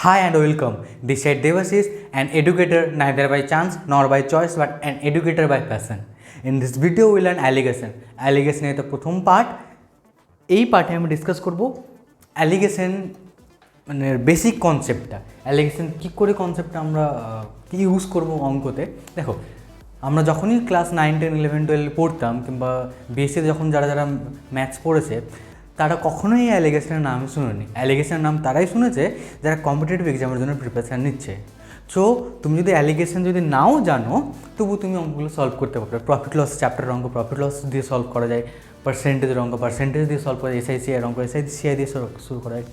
Hi and welcome. This is Devashish, an educator neither by chance nor by choice but an educator by passion. In this video we learn allegation. Allegation এর প্রথম part. এই পার্টে আমি discuss করব allegation মানে basic কনসেপ্টটা। Allegation কী করে কনসেপ্টটা আমরা কী ইউজ করব অঙ্কতে। দেখো, আমরা যখনই ক্লাস 9, 10, 11, 12 পড়তাম কিংবা বিএসসিতে যখন যারা যারা ম্যাথস পড়েছে তারা কখনোই এই অ্যালিগেশনের নাম শুনেনি। অ্যালিগেশনের নাম তারাই শুনেছে যারা কম্পিটিটিভ এক্সামের জন্য প্রিপারেশান নিচ্ছে। সো তুমি যদি অ্যালিগেশন যদি নাও জানো তবু তুমি অঙ্কগুলো সলভ করতে পারবে। প্রফিট লস চ্যাপ্টারের অঙ্ক প্রফিট লস দিয়ে সলভ করা যায়, পার্সেন্টেজের অঙ্ক পার্সেন্টেজ দিয়ে সলভ করা যায়, এসআইসি এর অঙ্ক এসআইসিআই দিয়ে শুরু করা যায়।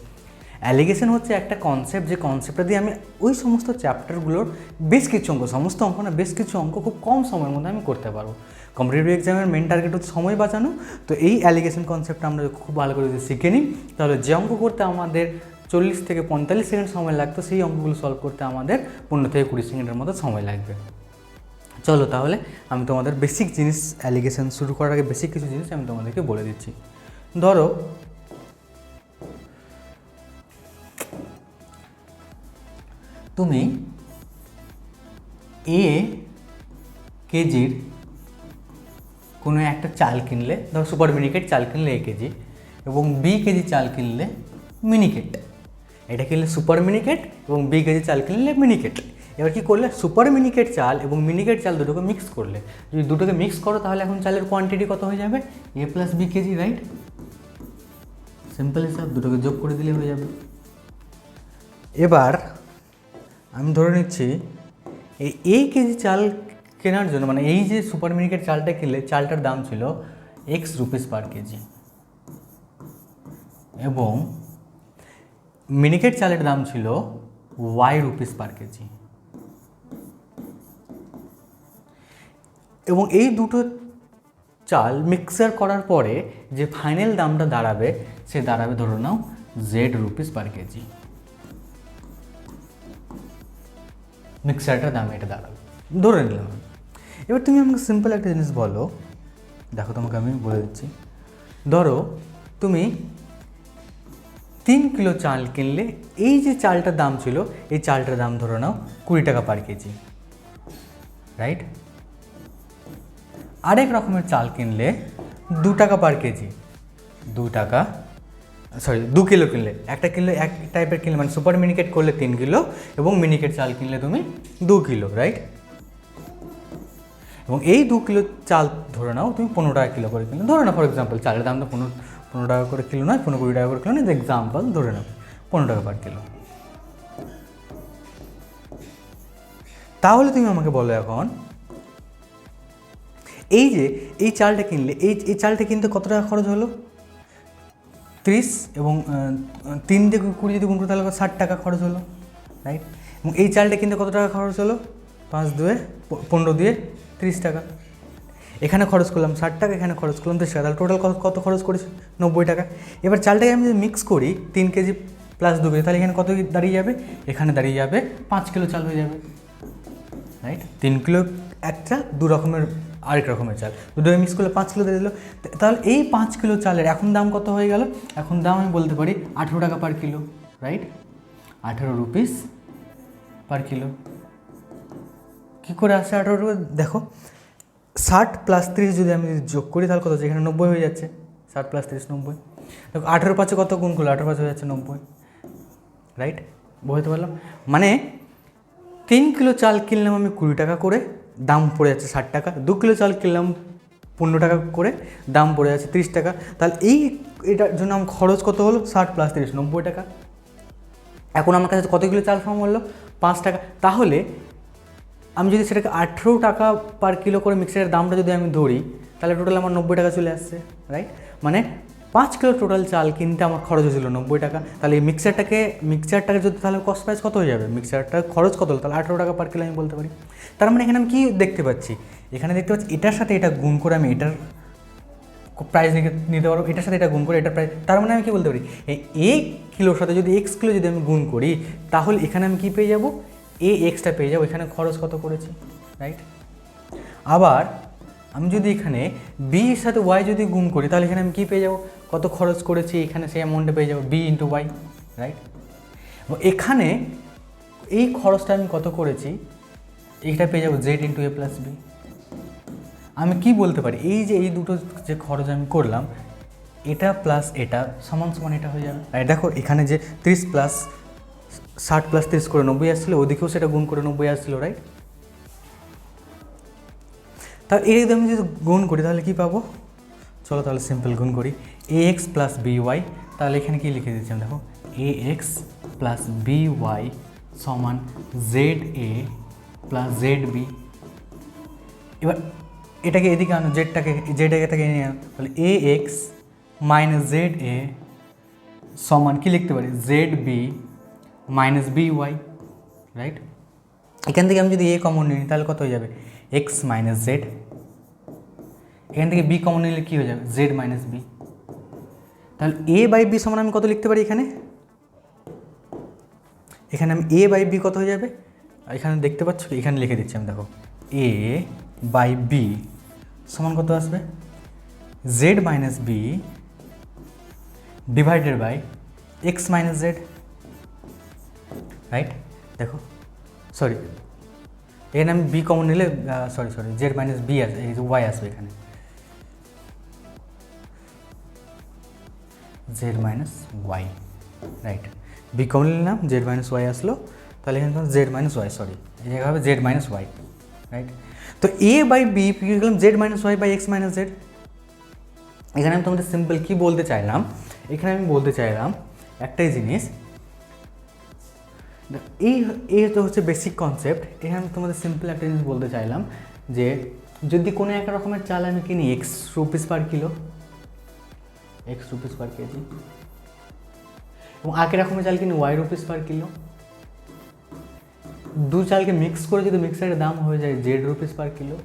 অ্যালিগেশন হচ্ছে একটা কনসেপ্ট, যে কনসেপ্টটা দিয়ে আমি ওই সমস্ত চ্যাপ্টারগুলোর বেশ কিছু অঙ্ক, সমস্ত অঙ্ক না বেশ কিছু অঙ্ক খুব কম সময়ের মধ্যে আমি করতে পারবো। কম্পিটিটিভ এক্সামের মেন টার্গেট হচ্ছে সময় বাঁচানো। তো এই অ্যালিগেশন কনসেপ্টটা আমরা খুব ভালো করে যদি শিখে নিই তাহলে যে অঙ্ক করতে আমাদের 40 থেকে 45 সেকেন্ড সময় লাগতো সেই অঙ্কগুলো সলভ করতে আমাদের 15 থেকে 20 সেকেন্ডের মতো সময় লাগবে। চলো তাহলে আমি তোমাদের বেসিক জিনিস, অ্যালিগেশন শুরু করার আগে বেসিক কিছু জিনিস আমি তোমাদেরকে বলে দিচ্ছি। ধরো তুমি এ কেজির কোনো একটা চাল কিনলে, ধরো সুপার মিনিকেট চাল কিনলে এ কেজি, এবং বি কেজি চাল কিনলে মিনিকেট। এটা কিনলে সুপার মিনিকেট এবং বি কেজি চাল কিনলে মিনিকেট। এবার কী করলে, সুপার মিনিকেট চাল এবং মিনিকেট চাল দুটোকে মিক্স করলে, যদি দুটোকে মিক্স করো তাহলে এখন চালের কোয়ান্টিটি কত হয়ে যাবে, A plus B KG, right? Simple হিসাব, দুটোকে যোগ করে দিলে হয়ে যাবে। এবার আমি ধরে নিচ্ছি এই কেজি চাল কেনার জন্য, মানে এই যে সুপার মিনিকেট চালটা কিনলে চালটার দাম ছিল ₹X পার কেজি এবং মিনিকেট চালের দাম ছিল Y পার কেজি। এবং এই দুটো চাল মিক্সার করার পরে যে ফাইনাল দামটা দাঁড়াবে সে দাঁড়াবে ধরে নাও Z পার কেজি। মিক্সারটার দাম এটা দাঁড়াবে ধরে নিলাম। এবার তুমি আমাকে সিম্পল একটা জিনিস বলো, দেখো তোমাকে আমি বলে দিচ্ছি। ধরো তুমি 3 কিলো চাল কিনলে, এই যে চালটার দাম ছিল এই চালটার দাম ধরে নাও ₹20 পার কেজি, রাইট? আরেক রকমের চাল কিনলে ₹2 পার কেজি, 2 কিলো কিনলে, একটা কিনলে এক টাইপের কিনলে, মানে সুপার মিনিকেট করলে 3 কিলো এবং মিনিকেট চাল কিনলে তুমি 2 কিলো, রাইট? এবং এই 2 কিলো চাল ধরে নাও তুমি ₹15 কিলো করে কিনলে, ধরে নাও ফর এক্সাম্পল চালের দাম তো 15 টাকা করে কিলো নয়, 15-20 টাকা করে কিলো নয়, এক্সাম্পল ধরে নাও ₹15 পার কিলো। তাহলে তুমি আমাকে বলো এখন, এই যে এই চালটা কিনলে, এই চালটা কিনতে কত টাকা খরচ হলো? 30 এবং 3 দিয়ে 20 যদি গুণ করে তাহলে 60 টাকা খরচ হলো, রাইট? এবং এই চালটা কিনতে কত টাকা খরচ হলো? 5 দিয়ে 15 দিয়ে 30 টাকা। এখানে খরচ করলাম 60 টাকা, এখানে খরচ করলাম 30 টাকা, তাহলে টোটাল কত খরচ করেছি? 90 টাকা। এবার চালটাকে আমি যদি মিক্স করি 3 কেজি প্লাস 2 কেজি, তাহলে এখানে কত দাঁড়িয়ে যাবে? এখানে দাঁড়িয়ে যাবে 5 কিলো চাল হয়ে যাবে, রাইট? 3 কিলো এক চাল, 2 রকমের আরেক রকমের চাল, দুটোকে মিক্স করলে 5 কিলো দিয়ে দিল। তাহলে এই 5 কিলো চালের এখন দাম কত হয়ে গেল? এখন দাম আমি বলতে পারি ₹18 per kilo, right? ₹18 per kilo. কী করে আসছে ₹18? দেখো 60 প্লাস 30 যদি আমি যোগ করি তাহলে কত হচ্ছে? এখানে 90 হয়ে যাচ্ছে। 60 প্লাস 30 90। দেখো 18 5 কত গুণ করলো? 18 5 হয়ে যাচ্ছে 90, রাইট? বুঝতে পারলাম? মানে 3 কিলো চাল কিনলাম আমি 20 টাকা করে, দাম পড়ে যাচ্ছে 60 টাকা। 2 কিলো চাল কিনলাম 15 টাকা করে, দাম পড়ে যাচ্ছে 30 টাকা। তাহলে এটার জন্য আমার খরচ কত হলো? 60 প্লাস 30 90 টাকা। এখন আমার কাছে কত কিলো চাল ফর্ম হলো? 5 টাকা। তাহলে আমি যদি সেটাকে 18 টাকা পার কিলো করে মিক্সারের দামটা যদি আমি ধরি তাহলে টোটাল আমার 90 টাকা চলে আসছে, রাইট? মানে 5 কিলো টোটাল চাল কিনতে আমার খরচ হয়েছিল 90 টাকা। তাহলে এই মিক্সারটাকে যদি তাহলে কস্ট প্রাইস কত হয়ে যাবে? মিক্সারটার খরচ কত হলো? তাহলে 18 টাকা পার কিলো আমি বলতে পারি। তার মানে এখানে আমি কী দেখতে পাচ্ছি? এখানে দেখতে পাচ্ছি এটার সাথে এটা গুণ করে আমি এটার প্রাইস নিতে পারবো, এটার সাথে এটা গুণ করে এটার প্রাইস। তার মানে আমি কী বলতে পারি? এই কিলোর সাথে যদি X কিলো যদি আমি গুণ করি তাহলে এখানে আমি কী পেয়ে যাবো? এক্সটা পেয়ে যাবো। এখানে খরচ কত করেছি, রাইট? আবার আমি যদি এখানে বি এর সাথে ওয়াই যদি গুণ করি তাহলে এখানে আমি কী পেয়ে যাবো? কত খরচ করেছি এখানে সেই অ্যামাউন্টে পেয়ে যাবো বি ইন্টু ওয়াই, রাইট? এবং এখানে এই খরচটা আমি কত করেছি, এইটা পেয়ে যাবো জেড ইন্টু এ প্লাস বি। আমি কি বলতে পারি, এই যে এই দুটো যে খরচ আমি করলাম, এটা প্লাস এটা সমান সমান এটা হয়ে যাবে। আর দেখো এখানে যে 30 প্লাস 60 প্লাস 30 করে 90 আসছিলো, ওদিকেও সেটা গুণ করে 90 আসছিলো, রাইট? তাহলে এই যদি আমি যদি গুণ করি তাহলে কী পাবো, চলো তাহলে সিম্পল গুণ করি। A x plus b y, তাহলে এখানে কী লিখে দিচ্ছি আমি, দেখো a x plus b y সমান z a plus z b. এবার এটাকে এদিকে আনো, জেড এটাকে নিয়ে আনো, তাহলে a x minus z a সমান কী লিখতে পারি, z b minus b y, right? এখান থেকে আমি যদি এ কমন নিই তাহলে কত হয়ে যাবে, এক্স মাইনাস জেড। এখান থেকে বি কমন নিলে কী হয়ে যাবে, জেড মাইনাস বি। তাহলে এ বাই বি সমান আমি কত লিখতে পারি, এখানে আমি এ বাই বি কত হয়ে যাবে, এখানে দেখতে পাচ্ছ, এখানে লিখে দিচ্ছি আমি, দেখো এ বাই বি সমান কত আসবে, z minus b divided by x minus z, right? দেখো সরি, এখানে আমি বি কমন নিলে সরি জেড মাইনাস বি আসবে, এই যে ওয়াই আসবে এখানে, z minus y, right? B common নিলাম, জেড মাইনাস ওয়াই আসলো, তাহলে এখানে জেড মাইনাস ওয়াই, সরি এই জায়গায় হবে জেড মাইনাস ওয়াই, রাইট? তো এ বাই বি গেলাম z minus y by x minus z. এখানে আমি তোমাদের সিম্পল কী বলতে চাইলাম, এখানে আমি বলতে চাইলাম একটাই জিনিস, এই তো হচ্ছে বেসিক কনসেপ্ট। এখানে আমি তোমাদের সিম্পল একটা জিনিস বলতে চাইলাম যে যদি কোনো এক রকমের চাল আমি কিনি x rupees per kilo, x rupees per KG, এবং একই রকমের চাল কিনি ওয়াই রুপিস পার কিলো, দু চালকে মিক্স করে যদি মিক্সারের দাম হয়ে যায় জেড রুপিস পার কিলো,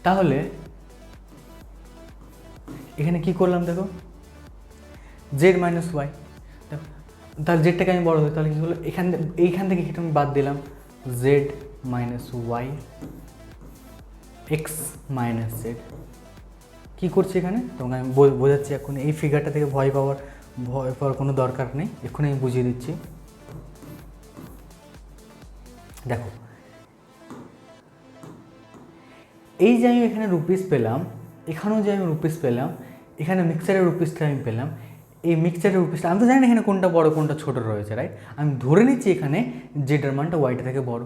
তাহলে এখানে কি করলাম, দেখো জেড মাইনাস ওয়াই, তাহলে জেডটাকে আমি বড় দিই, তাহলে কী হলো, এইখান থেকে এটা আমি বাদ দিলাম, Z minus Y x minus Z. কী করছি এখানে তোমাকে আমি বোঝাচ্ছি এখন, এই ফিগারটা থেকে ভয় পাওয়ার কোনো দরকার নেই, এক্ষুনি আমি বুঝিয়ে দিচ্ছি। দেখো এই যে আমি এখানে রুপিস পেলাম, এখানেও যে আমি রুপিস পেলাম, এখানে মিক্সচারের রুপিসটা আমি পেলাম, এই মিক্সচারের রুপিসটা আমি তো জানি না এখানে কোনটা বড় কোনটা ছোটো রয়েছে, রাইট? আমি ধরে নিচ্ছি এখানে জেডের মানটা ওয়াইটা থেকে বড়,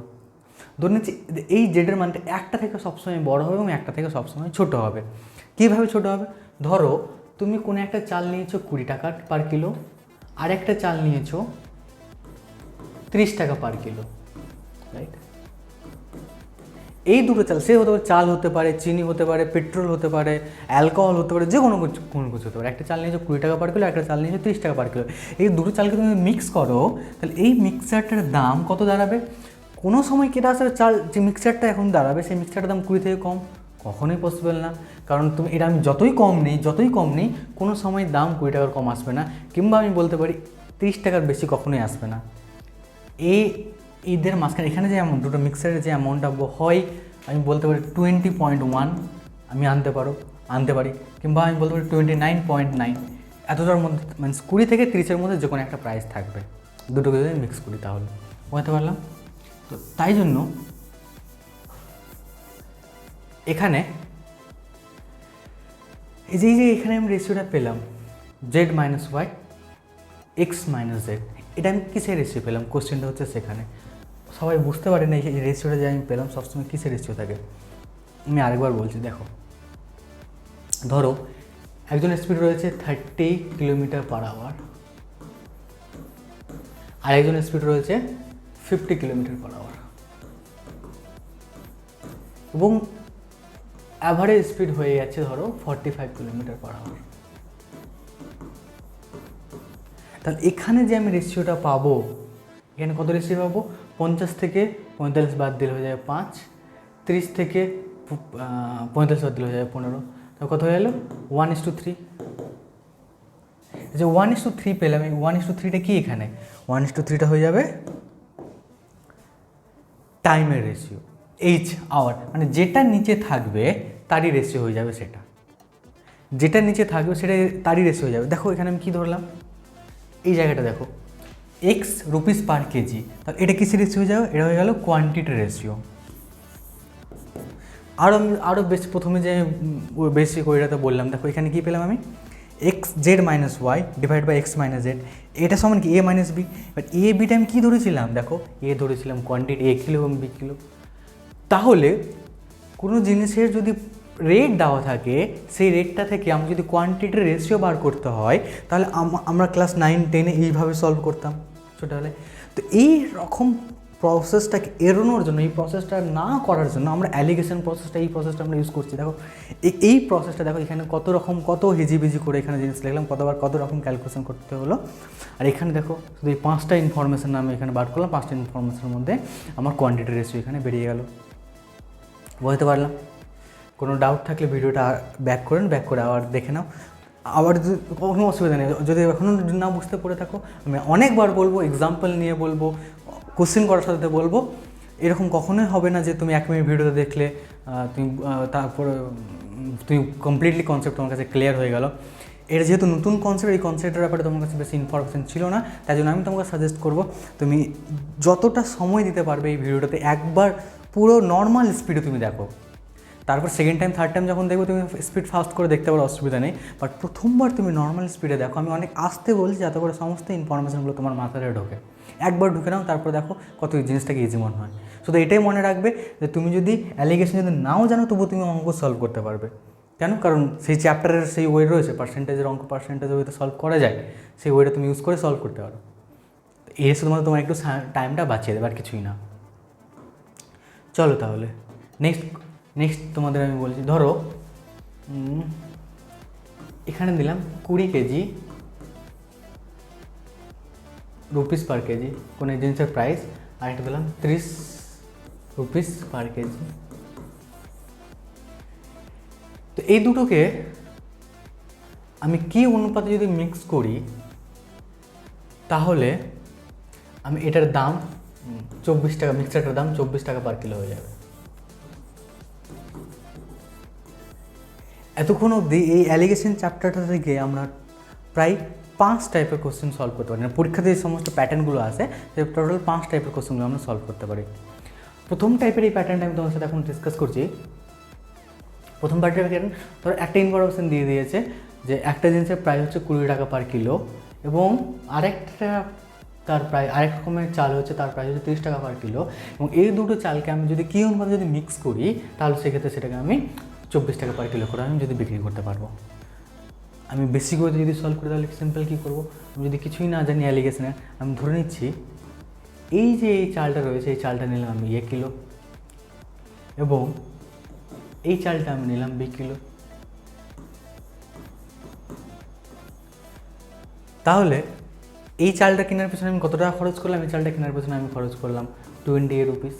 ধরে নিচ্ছি এই জেডের মানটা একটা থেকে সবসময় বড় হবে এবং একটা থেকে সবসময় ছোটো হবে। কীভাবে ছোটো হবে, ধরো তুমি কোনো একটা চাল নিয়েছো 20 টাকা পার কিলো, আর একটা চাল নিয়েছো 30 টাকা পার কিলো, রাইট? এই দুটো চাল, সে হতে পারে চাল হতে পারে, চিনি হতে পারে, পেট্রোল হতে পারে, অ্যালকোহল হতে পারে, যে কোনো কিছু হতে পারে। একটা চাল নিয়েছো 20 টাকা পার কিলো, একটা চাল নিয়েছো 30 টাকা পার কিলো। এই দুটো চালকে তুমি মিক্স করো, তাহলে এই মিক্সচারটার দাম কত দাঁড়াবে, কোনো সময় কেটে আসার চাল যে মিক্সচারটা এখন দাঁড়াবে, সেই মিক্সচারটার দাম 20 থেকে কম কখনোই পসিবল না, কারণ তুমি এটা আমি যতই কম নেই কোনো সময় দাম 20 টাকার কম আসবে না, কিংবা আমি বলতে পারি 30 টাকার বেশি কখনোই আসবে না। এদের মাঝখানে এখানে যে অ্যামাউন্ট, দুটো মিক্সারের যে অ্যামাউন্টটা হয়, আমি বলতে পারি 20.1 আমি আনতে পারি, কিংবা আমি বলতে পারি 29.9, এতটার মধ্যে, মানে 20 থেকে 30-এর মধ্যে যে কোনো একটা প্রাইস থাকবে, দুটোকে যদি মিক্স করি তাহলে বুঝতে পারলাম। তো তাই জন্য এখানে এই যে এখানে আমি রেশিওটা পেলাম z minus Y x minus Z, এটা আমি কিসের রেশিও পেলাম, কোশ্চেনটা হচ্ছে সেখানে। সবাই বুঝতে পারে না এই রেশিওটা যে আমি পেলাম সবসময় কিসের রেশিও থাকে। আমি আরেকবার বলছি, দেখো ধরো একজনের স্পিড রয়েছে 30 কিলোমিটার পার আওয়ার, আর একজনের স্পিড রয়েছে 50 কিলোমিটার পার আওয়ার, এবং অ্যাভারেজ স্পিড হয়ে যাচ্ছে ধরো 45 কিলোমিটার পার আওয়ার। তাহলে এখানে যে আমি রেশিওটা পাবো, এখানে কত রেশিও পাবো, 50 থেকে 45 বাদ দিলে হয়ে যাবে 5, 30 থেকে 45 বাদ দিলে হয়ে যাবে 15, তাহলে কত হয়ে গেলো 1:3। যে 1:3 পেলাম, এই 1:3টা কি, এখানে 1:3টা হয়ে যাবে টাইমের রেশিও, এইচ আওয়ার, মানে যেটা নিচে থাকবে তারই রেশিও হয়ে যাবে, সেটা যেটা নিচে থাকবে সেটা তারই রেশিও হয়ে যাবে। দেখো এখানে আমি কী ধরলাম, এই জায়গাটা দেখো এক্স রুপিস পার কেজি, তাহলে এটা কিসের রেশিও হয়ে যাবে, এটা হয়ে গেল কোয়ান্টিটি রেশিও। আরও বেশি প্রথমে যে বেসিক ওইটাতে বললাম, দেখো এখানে কী পেলাম আমি, X Z minus Y divide by x minus Z, এটা সমান কি A minus B. But A বিটা আমি কী ধরেছিলাম, দেখো এ ধরেছিলাম কোয়ান্টিটি এ কিলো এবং বি কিলো। তাহলে কোনো জিনিসের যদি রেট দেওয়া থাকে, সেই রেটটা থেকে আমরা যদি কোয়ান্টিটির রেশিও বার করতে হয়, তাহলে আমরা ক্লাস 9-10 এইভাবে সলভ করতাম ছোটোবেলায়। তো এই রকম প্রসেসটাকে এড়ানোর জন্য, এই প্রসেসটা না করার জন্য আমরা অ্যালিগেশন প্রসেসটা, এই প্রসেসটা আমরা ইউজ করছি। দেখো এই প্রসেসটা দেখো এখানে কত রকম, কত হিজিবিজি করে এখানে জিনিস লিখলাম, কতবার কত রকম ক্যালকুলেশন করতে হলো। আর এখানে দেখো শুধু এই 5টা ইনফরমেশন আমি এখানে বার করলাম, 5টা ইনফরমেশনের মধ্যে আমার কোয়ান্টিটি রেশিও এখানে বেরিয়ে গেল। বুঝতে পারলাম? কোনো ডাউট থাকলে ভিডিওটা ব্যাক করেন, ব্যাক করে আবার দেখে নাও। আবার কোনো অসুবিধা নেই, যদি এখনও না বুঝতে পড়ে থাকো আমি অনেকবার বলবো, এক্সাম্পল নিয়ে বলবো, কোশ্চেন করার সাথে বলবো। এরকম কখনোই হবে না যে তুমি 1 মিনিট ভিডিওতে দেখলে তুমি তারপর তুমি কমপ্লিটলি কনসেপ্ট তোমার কাছে ক্লিয়ার হয়ে গেল। এটা যেহেতু নতুন কনসেপ্ট, এই কনসেপ্টের ব্যাপারে তোমার কাছে বেশি ইনফরমেশন ছিল না, তাই জন্য আমি তোমাকে সাজেস্ট করবো তুমি যতটা সময় দিতে পারবে এই ভিডিওটাতে একবার পুরো নর্মাল স্পিডে তুমি দেখো। তারপর সেকেন্ড টাইম থার্ড টাইম যখন দেখবো তুমি স্পিড ফাস্ট করে দেখতে পারো, অসুবিধা নেই। বাট প্রথমবার তুমি নর্মাল স্পিডে দেখো। আমি অনেক আস্তে বলছি যাতে করে সমস্ত ইনফরমেশনগুলো তোমার মাথায় ঢোকে। একবার ঢুকে নাও, তারপর দেখো কত জিনিসটাকে ইজি মনে হয়। শুধু এটাই মনে রাখবে যে তুমি যদি অ্যালিগেশন যদি নাও জানো, তবুও তুমি অঙ্ক সলভ করতে পারবে। কেন? কারণ সেই চ্যাপ্টারের সেই ওয়ে রয়েছে, পার্সেন্টেজের অঙ্ক পার্সেন্টেজের ওয়েতে সলভ করা যায়, সেই ওয়েটা তুমি ইউজ করে সলভ করতে পারো। এর শুধুমাত্র তোমার একটু টাইমটা বাঁচিয়ে দেবে, আর কিছুই না। চলো তাহলে নেক্সট তোমাদের আমি বলছি। ধরো এখানে দিলাম 20 কেজি রুপিস পার কেজি কোনো জিনিসের প্রাইস, আর একটা দিলাম 30 রুপিস পার কেজি। তো এই দুটোকে আমি কি অনুপাতে যদি মিক্স করি, তাহলে আমি এটার দাম 24 টাকা, মিক্সারটার দাম 24 টাকা পার কিলো হয়ে যাবে। এতক্ষণ অবধি এই অ্যালিগেশন চ্যাপ্টারটা থেকে আমরা প্রায় 5 টাইপের কোশ্চেন সলভ করতে পারি। পরীক্ষাতে যে সমস্ত প্যাটার্নগুলো আছে, সেই টোটাল 5 টাইপের কোশ্চেনগুলো আমরা সলভ করতে পারি। প্রথম টাইপের এই প্যাটার্নটা আমি তোমার সাথে এখন ডিসকাস করছি। প্রথম প্যাটার্ন ধরো একটা ইনফরমেশন দিয়ে দিয়েছে যে একটা জিনিসের প্রাইস হচ্ছে 20 টাকা পার কিলো, এবং আরেকটা তার প্রায় আরেক রকমের চাল হচ্ছে তার প্রাইস হচ্ছে 30 টাকা পার কিলো, এবং এই দুটো চালকে আমি যদি কী অনুপাতে যদি মিক্স করি, তাহলে সেক্ষেত্রে সেটাকে আমি 24 টাকা পার কিলো করে আমি যদি বিক্রি করতে পারবো। আমি বেশি করে যদি সলভ করি, তাহলে সিম্পল কী করবো, আমি যদি কিছুই না জানি অ্যালিগেশনের, আমি ধরে নিচ্ছি এই যে এই চালটা রয়েছে, এই চালটা নিলাম আমি A কিলো, এবং এই চালটা আমি নিলাম B কিলো। তাহলে এই চালটা কেনার পেছনে আমি কত টাকা খরচ করলাম, এই চালটা কেনার পেছনে আমি খরচ করলাম 20 রুপিস,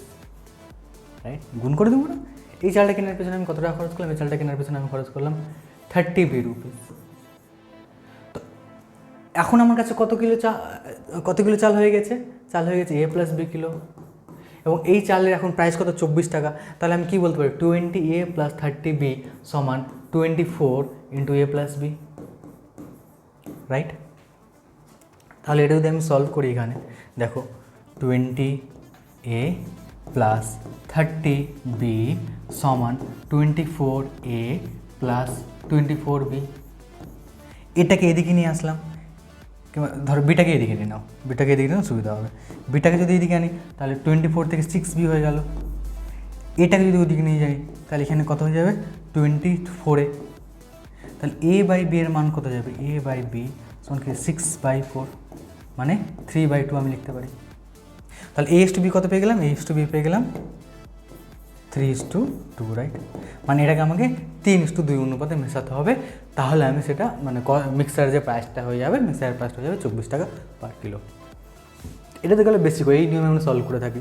রাইট? গুণ করে দেবো না? এই চালটা কেনার পেছনে আমি কত টাকা খরচ করলাম, এই চালটা কেনার পেছনে আমি খরচ করলাম 30 রুপিস। তো এখন আমার কাছে কত কিলো চাল হয়ে গেছে? চাল হয়ে গেছে A + B কিলো, এবং এই চালের এখন প্রাইস কত? 24 টাকা। তাহলে আমি কী বলতে পারি, 20A + 30B সমান 24 × A + B, রাইট? তাহলে এটা যদি আমি সলভ করি, এখানে দেখো 20A + 30B সমান 24A + 24B। এটাকে এদিকে নিয়ে আসলাম, কিংবা ধরো বিটাকে এদিকে নিয়ে নাও, বিটাকে এদিকে নিয়ে সুবিধা হবে। বিটাকে যদি এদিকে আনি, তাহলে 24 থেকে 6B হয়ে গেল। এটাকে যদি ওদিকে নিয়ে যাই, তাহলে এখানে কত হয়ে যাবে? 24। তাহলে A/B এর মান কত যাবে? A/B সমান কি 6/4, মানে 3/2 আমি লিখতে পারি। তাহলে A/B কত পেয়ে গেলাম? A/B পেয়ে গেলাম 3:2, রাইট? মানে এটাকে আমাকে 3:2 অনুপাতে মেশাতে হবে, তাহলে আমি সেটা মানে মিক্সারের যে প্রাইসটা হয়ে যাবে, মিক্সারের প্রাইসটা হয়ে যাবে 24 টাকা পার কিলো। এটাতে গেলে বেশি করে এই নিয়মে আমরা সলভ করে থাকি।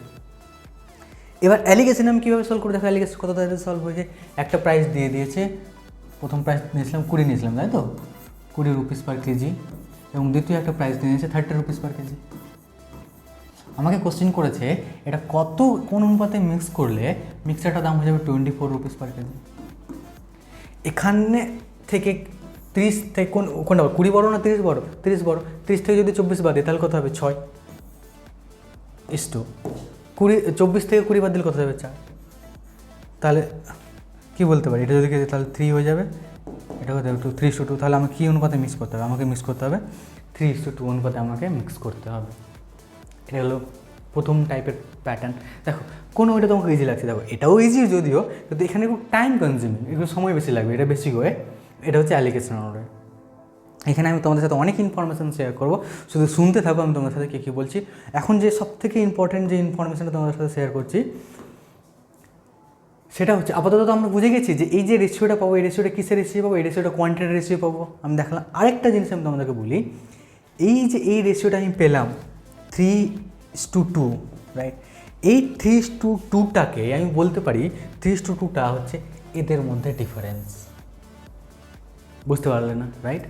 এবার অ্যালিগেশন আমি কীভাবে সলভ করে থাকি? অ্যালিগেশন কত তাড়াতাড়ি সলভ হয়েছে, একটা প্রাইস দিয়ে দিয়েছে, প্রথম প্রাইস নিয়েছিলাম 20 নিয়েছিলাম, তাই তো 20 রুপিস পার কেজি, এবং দ্বিতীয় একটা প্রাইস দিয়েছে 30 রুপিস পার কেজি। আমাকে কোশ্চেন করেছে এটা কোন অনুপাতে মিক্স করলে মিক্সারটার দাম হয়ে যাবে 24 রুপিস পার কেজি। এখানে থেকে 30 থেকে কোনটা 20 বড় না 30 বড়? 30 বড়। 30 থেকে যদি 24 বাদ দিই তাহলে কত হবে? 6 20 24 থেকে 20 বাদ দিলে কত হবে? 4। তাহলে কি বলতে পারি, এটা যদি তাহলে 3 হয়ে যাবে, এটা হতে হবে 3:2। তাহলে আমাকে কী অনুপাতে মিক্স করতে হবে? আমাকে মিক্স করতে হবে 3:2 অনুপাতে আমাকে মিক্স করতে হবে। এটা হলো প্রথম টাইপের প্যাটার্ন। দেখো কোনো ওইটা তোমাকে ইজি লাগছে, দেখো এটাও ইজি যদিও, কিন্তু এখানে খুব টাইম কনজিউমিং, একটু সময় বেশি লাগবে, এটা বেশি হয়ে। এটা হচ্ছে অ্যালিগেশন অর্ডার। এখানে আমি তোমাদের সাথে অনেক ইনফরমেশান শেয়ার করবো, শুধু শুনতে থাকো আমি তোমাদের সাথে কী বলছি। এখন যে সবথেকে ইম্পর্টেন্ট যে ইনফরমেশানটা তোমাদের সাথে শেয়ার করছি সেটা হচ্ছে, আপাতত আমরা বুঝে গেছি যে এই যে রেশিওটা পাবো, এই রেশিওটা কিসের রেশিও পাবো? এই রেশিওটা কোয়ান্টিটির রেশিও পাবো। আমি দেখালাম আরেকটা জিনিস আমি তোমাদেরকে বলি, এই যে এই রেশিওটা আমি পেলাম 3:2, রাইট? এই 3:2টাকে আমি বলতে পারি 3:2টা হচ্ছে এদের মধ্যে ডিফারেন্স। বুঝতে পারলে না, রাইট?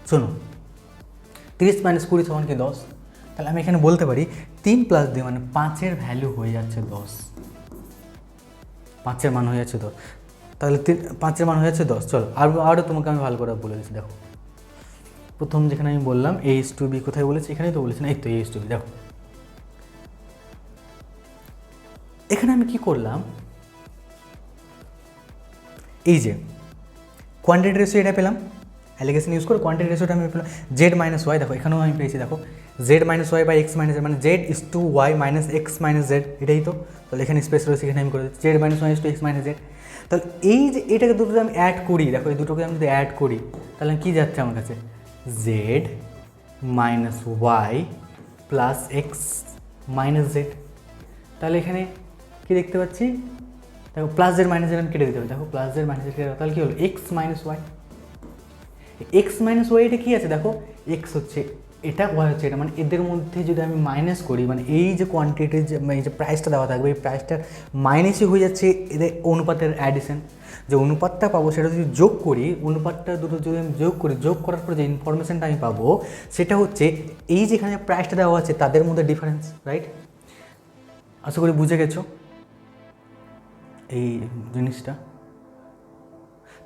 শোনো, 30 - 20 সমান কি 10? তাহলে আমি এখানে বলতে পারি 3 + 2 মানে 5-এর ভ্যালু হয়ে যাচ্ছে 10, 5-এর মান হয়ে যাচ্ছে 10। তাহলে 5-এর মান হয়ে যাচ্ছে 10। চলো আরও তোমাকে আমি ভালো করে বলে দিচ্ছি। দেখো প্রথম যেখানে আমি বললাম A:B কোথায় বলেছি? এখানেই তো বলেছি না, এই তো A:B। দেখো এখানে আমি কি করলাম, এই যে কোয়ান্টিটি রেশিও এটা পেলাম, অ্যালিগেশন ইউজ করে কোয়ান্টিটি রেশিওটা আমি পেলাম Z - Y। দেখো এখানেও আমি পেয়েছি, দেখো Z - Y/X - Z মানে Z:Y - X - Z, এটাই তো। তাহলে এখানে স্পেস রয়েছে, এখানে আমি করে দিচ্ছি Z - Y X - Z। তাহলে এই যে এটাকে দুটো আমি অ্যাড করি, দেখো এই দুটোকে আমি যদি অ্যাড করি তাহলে কী যাচ্ছে আমার কাছে? Z - Y + X - Z। তাহলে এখানে কী দেখতে পাচ্ছি? দেখো +Z - Z আমি কেটে দিতে হবে। দেখো +Z - Z কেটে, তাহলে কী হলো? X - Y। X - Y এটা কী আছে? দেখো X হচ্ছে এটা, Y হচ্ছে এটা, মানে এদের মধ্যে যদি আমি মাইনাস করি, মানে এই যে কোয়ান্টিটির যে এই যে প্রাইসটা দেওয়া থাকবে, এই প্রাইসটার মাইনাসই হয়ে যাচ্ছে এদের অনুপাতের অ্যাডিশন। যে অনুপাতটা পাবো সেটা যদি যোগ করি, অনুপাতটা দুটো যদি আমি যোগ করি, যোগ করার পরে যে ইনফরমেশানটা আমি পাবো সেটা হচ্ছে এই যেখানে প্রাইসটা দেওয়া আছে তাদের মধ্যে ডিফারেন্স, রাইট? আশা করি বুঝে গেছো এই জিনিসটা।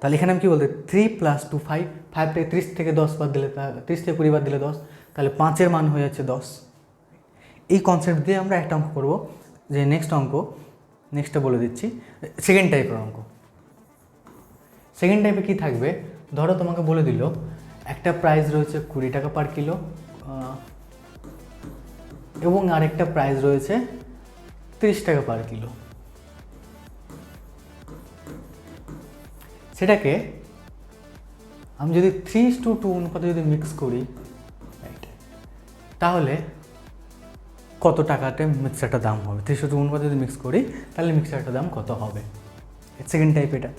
তাহলে এখানে আমি কী বলতে, 3 + 2 5, 5 থেকে 30 থেকে 10 বাদ দিলে, 30 থেকে 20 বাদ দিলে 10, তাহলে 5-এর মান হয়ে যাচ্ছে 10। এই কনসেপ্ট দিয়ে আমরা একটা অঙ্ক করবো, যে নেক্সটটা বলে দিচ্ছি, সেকেন্ড টাইপের অঙ্ক। সেকেন্ড টাইপে কী থাকবে, ধরো তোমাকে বলে দিল একটা প্রাইস রয়েছে 20 টাকা পার কিলো, এবং আরেকটা প্রাইস রয়েছে 30 টাকা পার কিলো। সেটাকে আমি যদি 3:2 অনুপাতে যদি মিক্স করি, রাইট, তাহলে কত টাকাতে মিক্সারটার দাম হবে? 3:2 অনুপাতে যদি মিক্স করি তাহলে মিক্সারটার দাম কত হবে? সেকেন্ড টাইপ এটা।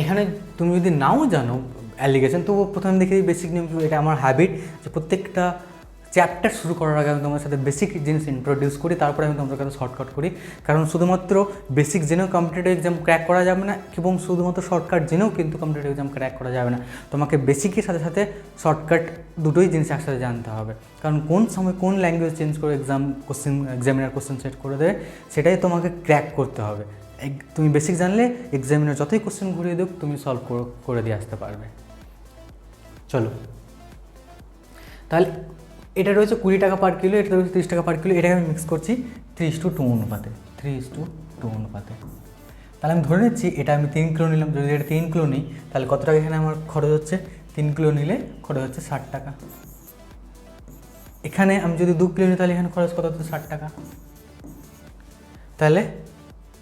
এখানে তুমি যদি নাও জানো অ্যালিগেশন, তো প্রথমে দেখে বেসিক নিয়ম, এটা আমার হ্যাবিট যে প্রত্যেকটা চ্যাপ্টার শুরু করার আগে আমি তোমার সাথে বেসিক জিনিস ইন্ট্রোডিউস করি, তারপরে আমি তোমাদের কাছে শর্টকাট করি। কারণ শুধুমাত্র বেসিক জেনেও কম্পিটিটিভ এক্সাম ক্র্যাক করা যাবে না, এবং শুধুমাত্র শর্টকাট জেনেও কিন্তু কম্পিটিটিভ এক্সাম ক্র্যাক করা যাবে না। তোমাকে বেসিকের সাথে সাথে শর্টকাট দুটোই জিনিস একসাথে জানতে হবে। কারণ কোন সময় কোন ল্যাঙ্গুয়েজ চেঞ্জ করে এক্সামিনার কোশ্চেন সেট করে দেয়, সেটাই তোমাকে ক্র্যাক করতে হবে। তুমি বেসিক জানলে এক্সামিনার যতই কোশ্চেন ঘুরিয়ে দেখ তুমি সলভ করে দিয়ে আসতে পারবে। চলো, তাহলে এটা রয়েছে 20 টাকা পার কিলো, এটা রয়েছে 30 টাকা পার কিলো, এটাকে আমি মিক্স করছি 3:2 অনুপাতে। 3:2 অনুপাতে। তাহলে আমি ধরে নিচ্ছি এটা আমি 3 কিলো নিলাম। যদি এটা 3 কিলো নিই তাহলে কত টাকা এখানে আমার খরচ হচ্ছে? 3 কিলো নিলে খরচ হচ্ছে 60 টাকা। এখানে আমি যদি 2 কিলো নিই তাহলে এখানে খরচ কত হচ্ছে? 60 টাকা। তাহলে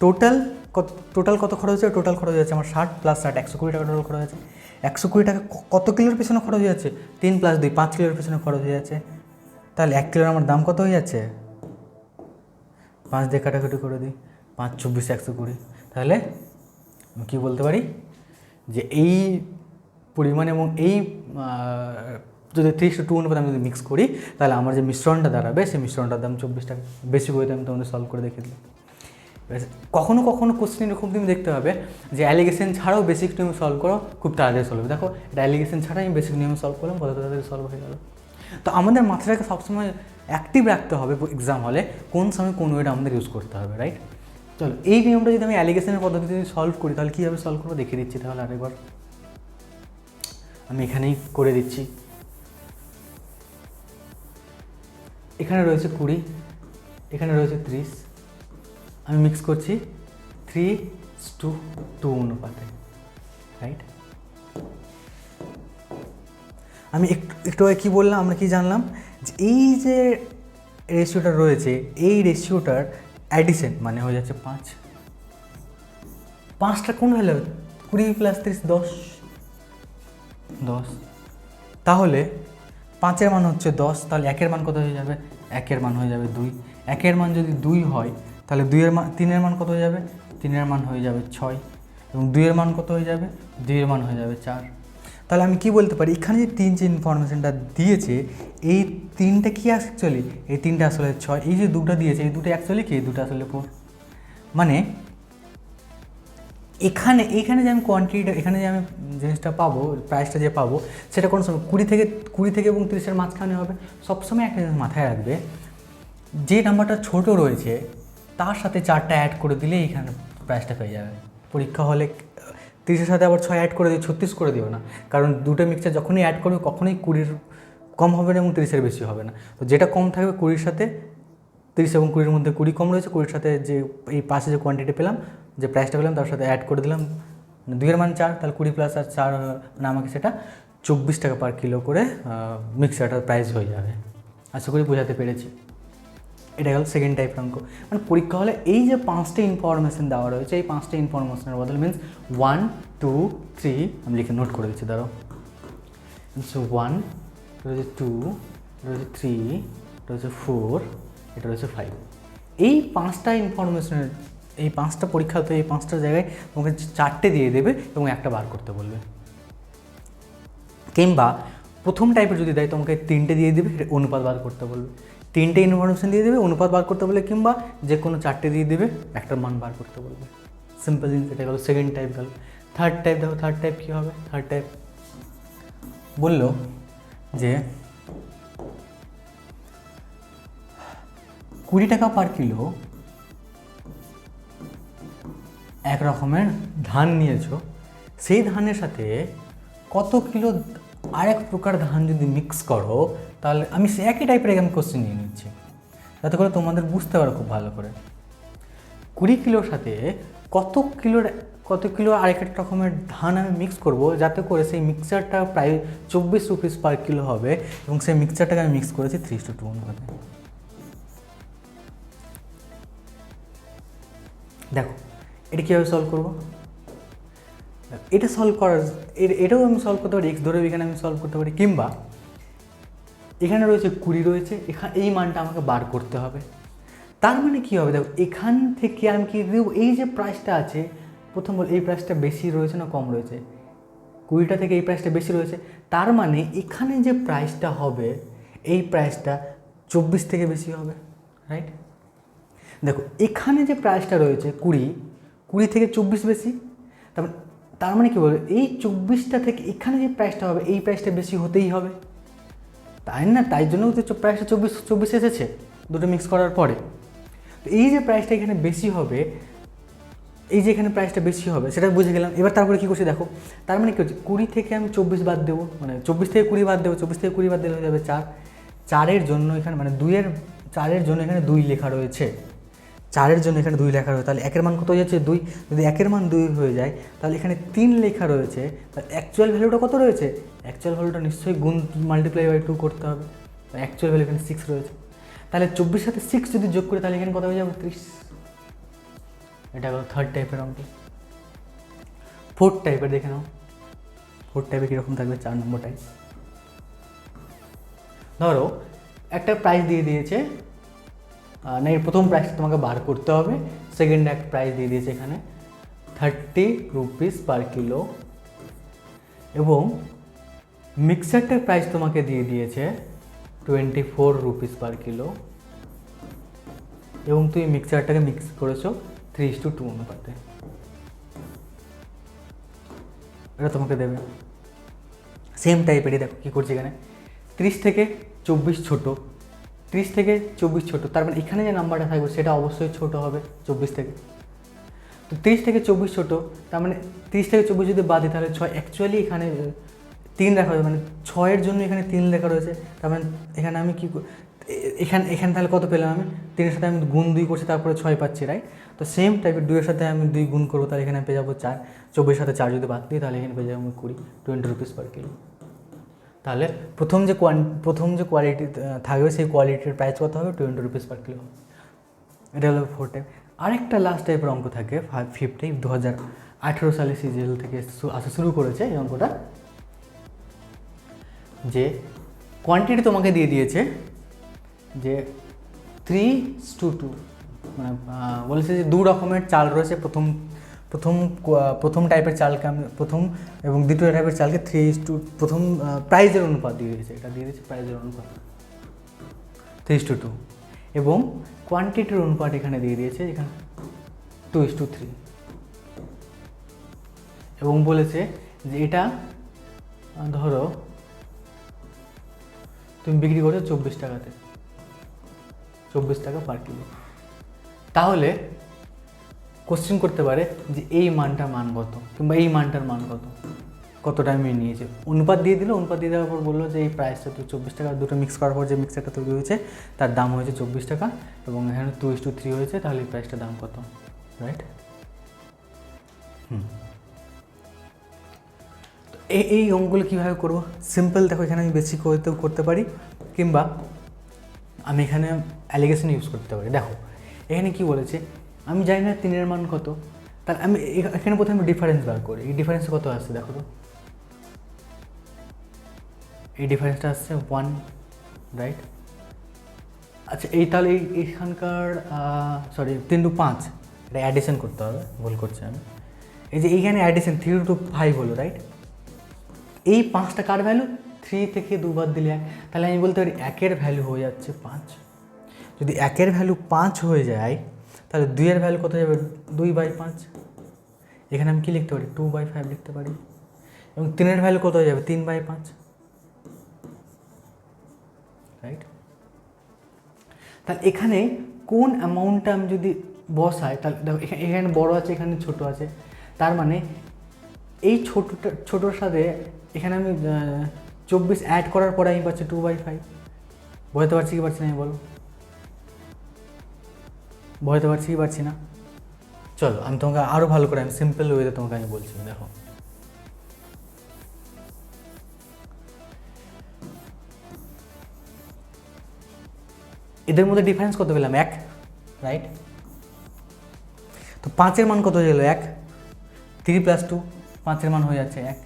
টোটাল কত খরচ হচ্ছে? টোটাল খরচ হচ্ছে আমার 60 + 60, 120 টাকা টোটাল খরচ আছে। 120 টাকা কত কিলোর পেছনে খরচ হয়ে যাচ্ছে? 3 + 2 5 কিলোর পেছনে খরচ হয়ে যাচ্ছে। তাহলে 1 কিলোর আমার দাম কত হয়ে যাচ্ছে? 5 দিয়ে কাটাকাটি করে দিই, 5 × 24 120। তাহলে আমি কী বলতে পারি যে এই পরিমাণ এবং এই যদি 3:2 অনুপাতে আমি যদি মিক্স করি তাহলে আমার যে মিশ্রণটা দাঁড়াবে সেই মিশ্রণটার দাম 24 টাকা। বেশি বইতে আমি তোমাদের সলভ করে দেখিয়ে দিই। কখনো কখনো কোশ্চেন এরকম তুমি দেখতে হবে যে অ্যালিগেশন ছাড়াও বেসিক নিয়ম সলভ করো, খুব তাড়াতাড়ি সলভ হবে। দেখো এটা অ্যালিগেশন ছাড়াই আমি বেসিক নিয়ম সলভ করলাম, কত তাড়াতাড়ি সলভ হয়ে গেল। তো আমাদের মাথাটাকে সবসময় অ্যাক্টিভ রাখতে হবে এক্সাম হলে, কোন সময় কোন ওয়েটা আমাদের ইউজ করতে হবে, রাইট? চলো এই নিয়মটা যদি আমি অ্যালিগেশনের পদ্ধতিতে সলভ করি তাহলে কীভাবে সলভ করবো দেখিয়ে দিচ্ছি। তাহলে আরেকবার আমি এখানেই করে দিচ্ছি। এখানে রয়েছে 20, এখানে রয়েছে 30, আমি মিক্স করছি 3:2 অনুপাতে, রাইট? আমি একটু আগে কী বললাম, আমরা কি জানলাম যে এই যে রেশিওটা রয়েছে এই রেশিওটার অ্যাডিশন মানে হয়ে যাচ্ছে 5। 5টা কোন ভ্যালু হবে? 20 + 30 10। তাহলে 5-এর মান হচ্ছে 10, তাহলে 1-এর মান কত হয়ে যাবে? 1-এর মান হয়ে যাবে 2। 1-এর মান যদি 2 হয় তাহলে 3-এর মান কত হয়ে যাবে? 3-এর মান হয়ে যাবে 6, এবং 2-এর মান কত হয়ে যাবে? 2-এর মান হয়ে যাবে 4। তাহলে আমি কি বলতে পারি, এখানে যে 3 যে ইনফরমেশনটা দিয়েছে এই 3টা কি অ্যাকচুয়ালি? এই 3টা আসলে 6। এই যে 2টা দিয়েছে এই 2টা অ্যাকচুয়ালি কি? এই 2টা আসলে 4। মানে এইখানে যে আমি কোয়ান্টিটিটা, এখানে যে আমি জিনিসটা পাবো, প্রাইসটা যে পাবো সেটা কোনো সময় 20 থেকে এবং 30-এর মাঝখানে হবে। সবসময় একটা জিনিস মাথায় রাখবে, যে নাম্বারটা ছোট রয়েছে তার সাথে 4টা অ্যাড করে দিলে এইখানে প্রাইসটা পেয়ে যাবে। পরীক্ষা হলে 30-এর সাথে আবার 6 অ্যাড করে দিয়ে 36 করে দিও না, কারণ দুটো মিক্সচার যখনই অ্যাড করবে কখনোই 20-এর কম হবে না এবং 30-এর বেশি হবে না। তো যেটা কম থাকবে 20-এর সাথে, 30 এবং 20-এর মধ্যে 20 কম রয়েছে, 20-এর সাথে যে এই পাশে যে কোয়ান্টিটি পেলাম, যে প্রাইসটা পেলাম তার সাথে অ্যাড করে দিলাম, 2-এর মান 4, তাহলে 20 + 4 মানে আমাকে সেটা 24 টাকা পার কিলো করে মিক্সারটার প্রাইস হয়ে যাবে। আশা করি বোঝাতে পেরেছি। এটা গেল সেকেন্ড টাইপের অঙ্ক। মানে পরীক্ষা হলে এই যে 5টা ইনফরমেশন দেওয়া রয়েছে এই 5টা ইনফরমেশনের বদলে মিনস 1 2 3, আমি লিখে নোট করে দিচ্ছি, দাঁড়াও। 1, রয়েছে 2, রয়েছে 3, রয়েছে 4, এটা রয়েছে 5। এই 5টা ইনফরমেশনের, এই 5টা পরীক্ষাতে এই 5টা জায়গায় তোমাকে 4টে দিয়ে দেবে এবং একটা বার করতে বলবে। কিংবা প্রথম টাইপের যদি দেয় তোমাকে 3টে দিয়ে দেবে, অনুপাত বার করতে বলবে। 3টে ইনফরমেশন দিয়ে দেবে, অনুপাত বার করতে বলে, কিংবা যে কোনো 4টে দিয়ে দেবে, একটা মান বার করতে বলবে। সিম্পল জিনিস। এটা গেল সেকেন্ড টাইপ গেল। থার্ড টাইপ দেখো, থার্ড টাইপ কী হবে? থার্ড টাইপ বললো যে 20 টাকা পার কিলো এক রকমের ধান নিয়েছো, সেই ধানের সাথে কত কিলো আরেক প্রকার ধান যদি মিক্স করো, তাহলে আমি সে একই টাইপের আমি কোশ্চেন নিয়ে নিচ্ছি যাতে করে তোমাদের বুঝতে পারো খুব ভালো করে। 20 কিলোর সাথে কত কিলো আরেক এক রকমের ধান আমি মিক্স করব যাতে করে সেই মিক্সচারটা প্রায় 24 রুপিস পার কিলো হবে, এবং সেই মিক্সচারটাকে আমি মিক্স করেছি 3:2 অনুপাতে। দেখো এটা কীভাবে সলভ করবো? এটা সলভ করার এটাও আমি সলভ করতে পারি, এক্স ধরেও এখানে আমি সলভ করতে পারি, কিংবা এখানে রয়েছে 20 রয়েছে, এই মানটা আমাকে বার করতে হবে। তার মানে কী হবে? দেখো এখান থেকে আমি কি দেব, এই যে প্রাইসটা আছে প্রথম বল, এই প্রাইসটা বেশি রয়েছে না কম রয়েছে? 20টা থেকে এই প্রাইসটা বেশি রয়েছে, তার মানে এখানে যে প্রাইসটা হবে এই প্রাইসটা 24 থেকে বেশি হবে, রাইট? দেখো এখানে যে প্রাইসটা রয়েছে 20 থেকে 24 বেশি, তার মানে কী বলবে, এই 24টা থেকে এখানে যে প্রাইসটা হবে এই প্রাইসটা বেশি হতেই হবে, তাই না? তাই জন্য তো প্রাইসটা 24 এসেছে দুটো মিক্স করার পরে। তো এই যে প্রাইসটা এখানে বেশি হবে, এই যে এখানে প্রাইসটা বেশি হবে সেটা বুঝে গেলাম। এবার তারপরে কী করছি দেখো, তার মানে কী হচ্ছে, 20 থেকে আমি 24 বাদ দেবো, মানে 24 থেকে 20 বাদ দেবো, 24 থেকে 20 বাদ দিলে হয়ে যাবে 4। 4-এর জন্য এখানে মানে 4-এর জন্য এখানে 2 লেখা রয়েছে, 4-এর জন্য এখানে 2 লেখা রয়েছে, তাহলে 1-এর মান কত হয়ে যাচ্ছে 2। যদি 1-এর মান 2 হয়ে যায় তাহলে এখানে 3 লেখা রয়েছে, তাহলে অ্যাকচুয়াল ভ্যালুটা কত রয়েছে? অ্যাকচুয়াল ভ্যালুটা নিশ্চয়ই গুণ মাল্টিপ্লাই বাই 2 করতে হবে, অ্যাকচুয়াল ভ্যালু এখানে 6 রয়েছে। তাহলে 24 সাথে 6 যদি যোগ করি তাহলে এখানে কত হয়ে যাবে? 30। এটা হলো থার্ড টাইপের অঙ্ক। ফোর্থ টাইপের দেখে নাও, ফোর্থ টাইপে কীরকম থাকবে? 4 নম্বর টাইপ। ধরো একটা প্রাইস দিয়ে দিয়েছে, না এর প্রথম প্রাইসটা তোমাকে বার করতে হবে, সেকেন্ড একটা প্রাইস দিয়ে দিয়েছে এখানে 30 রুপিস পার কিলো, এবং মিক্সারটার প্রাইস তোমাকে দিয়ে দিয়েছে 24 রুপিস পার কিলো, এবং তুমি মিক্সারটাকে মিক্স করেছো 3:2 অনুপাতে। এটা তোমাকে দেবে সেম টাইপেরই। দেখো কী করছি এখানে, 30 থেকে 24 ছোট, 30 থেকে 24 ছোট, তার মানে এখানে যে নাম্বারটা থাকবে সেটা অবশ্যই ছোট হবে 24 থেকে। তো 30 থেকে 24 ছোটো, তার মানে 30 থেকে 24 যদি বাদ দিই তাহলে 6, অ্যাকচুয়ালি এখানে 3 রাখা হয়েছে, মানে 6-এর জন্য এখানে 3 লেখা রয়েছে। তার মানে এখানে আমি কী এখানে তাহলে কত পেলাম আমি? 3-এর সাথে আমি গুণ 2 করছি, তারপরে 6 পাচ্ছি, রাইট? তো সেম টাইপের 2-এর সাথে আমি 2 গুণ করবো, তাহলে এখানে পেয়ে যাবো 4, 24 সাথে 4 যদি বাদ দিই তাহলে এখানে পেয়ে যাবো 20 রুপিস পার কিলো। তাহলে প্রথম যে কোয়ালিটি থাকবে সেই কোয়ালিটির প্রাইস কত হবে? 20 রুপিস পার কিলো। এটা হলো 4 টাইপ। আরেকটা লাস্ট টাইপের অঙ্ক থাকে 5 টাইপ, 2018 সালে সিজিএল থেকে আসা শুরু করেছে এই অঙ্কটা, যে কোয়ান্টিটি তোমাকে দিয়ে দিয়েছে যে 3:2, মানে বলেছে যে 2 রকমের চাল রয়েছে, প্রথম টাইপের চালকে আমি প্রথম এবং দ্বিতীয় টাইপের চালকে 3:2 প্রথম প্রাইজের অনুপাত দিয়ে দিয়েছে, এটা দিয়ে দিয়েছে প্রাইজের অনুপাত 3:2, এবং কোয়ান্টিটির অনুপাত এখানে দিয়ে দিয়েছে এখানে 2:3, এবং বলেছে যে এটা ধরো তুমি বিক্রি করছো 24 টাকাতে, 24 টাকা পার কিলো। তাহলে কোশ্চেন করতে পারে যে এই মানটার মান কত, কিংবা এই মানটার মান কত টাইমে নিয়েছে। অনুপাত দিয়ে দিল, অনুপাত দিয়ে দেওয়ার পর বললো যে এই প্রাইসটা তো 24 টাকা, দুটো মিক্স করার পর যে মিক্সারটা তৈরি হয়েছে তার দাম হয়েছে 24 টাকা, এবং এখানে 2:3 হয়েছে, তাহলে এই প্রাইসটার দাম কত, রাইট? তো এই অঙ্কগুলো কীভাবে করবো? সিম্পল, দেখো এখানে আমি বেশি করতে পারি, কিংবা আমি এখানে অ্যালিগেশন ইউজ করতে পারি। দেখো এখানে কি বলেছে, আমি জানি না 3-এর মান কত, তাহলে আমি এখানে প্রথমে ডিফারেন্স বার করি। এই ডিফারেন্স কত আসছে দেখো তো, এই ডিফারেন্সটা আসছে 1, রাইট? আচ্ছা, এই তাহলে এইখানকার সরি 3-5, এটা অ্যাডিশন করতে হবে, ভুল করছি আমি। এই যে এইখানে অ্যাডিশন 3-5 হলো, রাইট? এই 5টা কার ভ্যালু? 3 থেকে 2 বাদ দিলে 1, তাহলে আমি বলতে পারি 1-এর ভ্যালু হয়ে যাচ্ছে 5। যদি 1-এর ভ্যালু 5 হয়ে যায় তাহলে 2-এর ভ্যালু কত যাবে? 2/5। এখানে আমি কী লিখতে পারি? 2/5 লিখতে পারি। এবং 3-এর ভ্যালু কত হয়ে যাবে? 3/5, রাইট? তাহলে এখানে কোন অ্যামাউন্টটা আমি যদি বসাই, তাহলে দেখো এখানে বড় আছে, এখানে ছোট আছে, তার মানে এই ছোটোর সাথে এখানে আমি 24 অ্যাড করার পরে আমি পাচ্ছি 2/5। বোঝাতে পারছি কি পারছি না? আমি বলো, বোঝাতে পারছি কি পারছি না? চলো আমি তোমাকে আরও ভালো করে আমি সিম্পল ওয়েতে তোমাকে আমি বলছি। দেখো এদের মধ্যে ডিফারেন্স কত পেলাম? 1, রাইট? তো 5-এর মান কত হয়ে গেল? 1। 3 + 2, 5-এর মান হয়ে যাচ্ছে 1।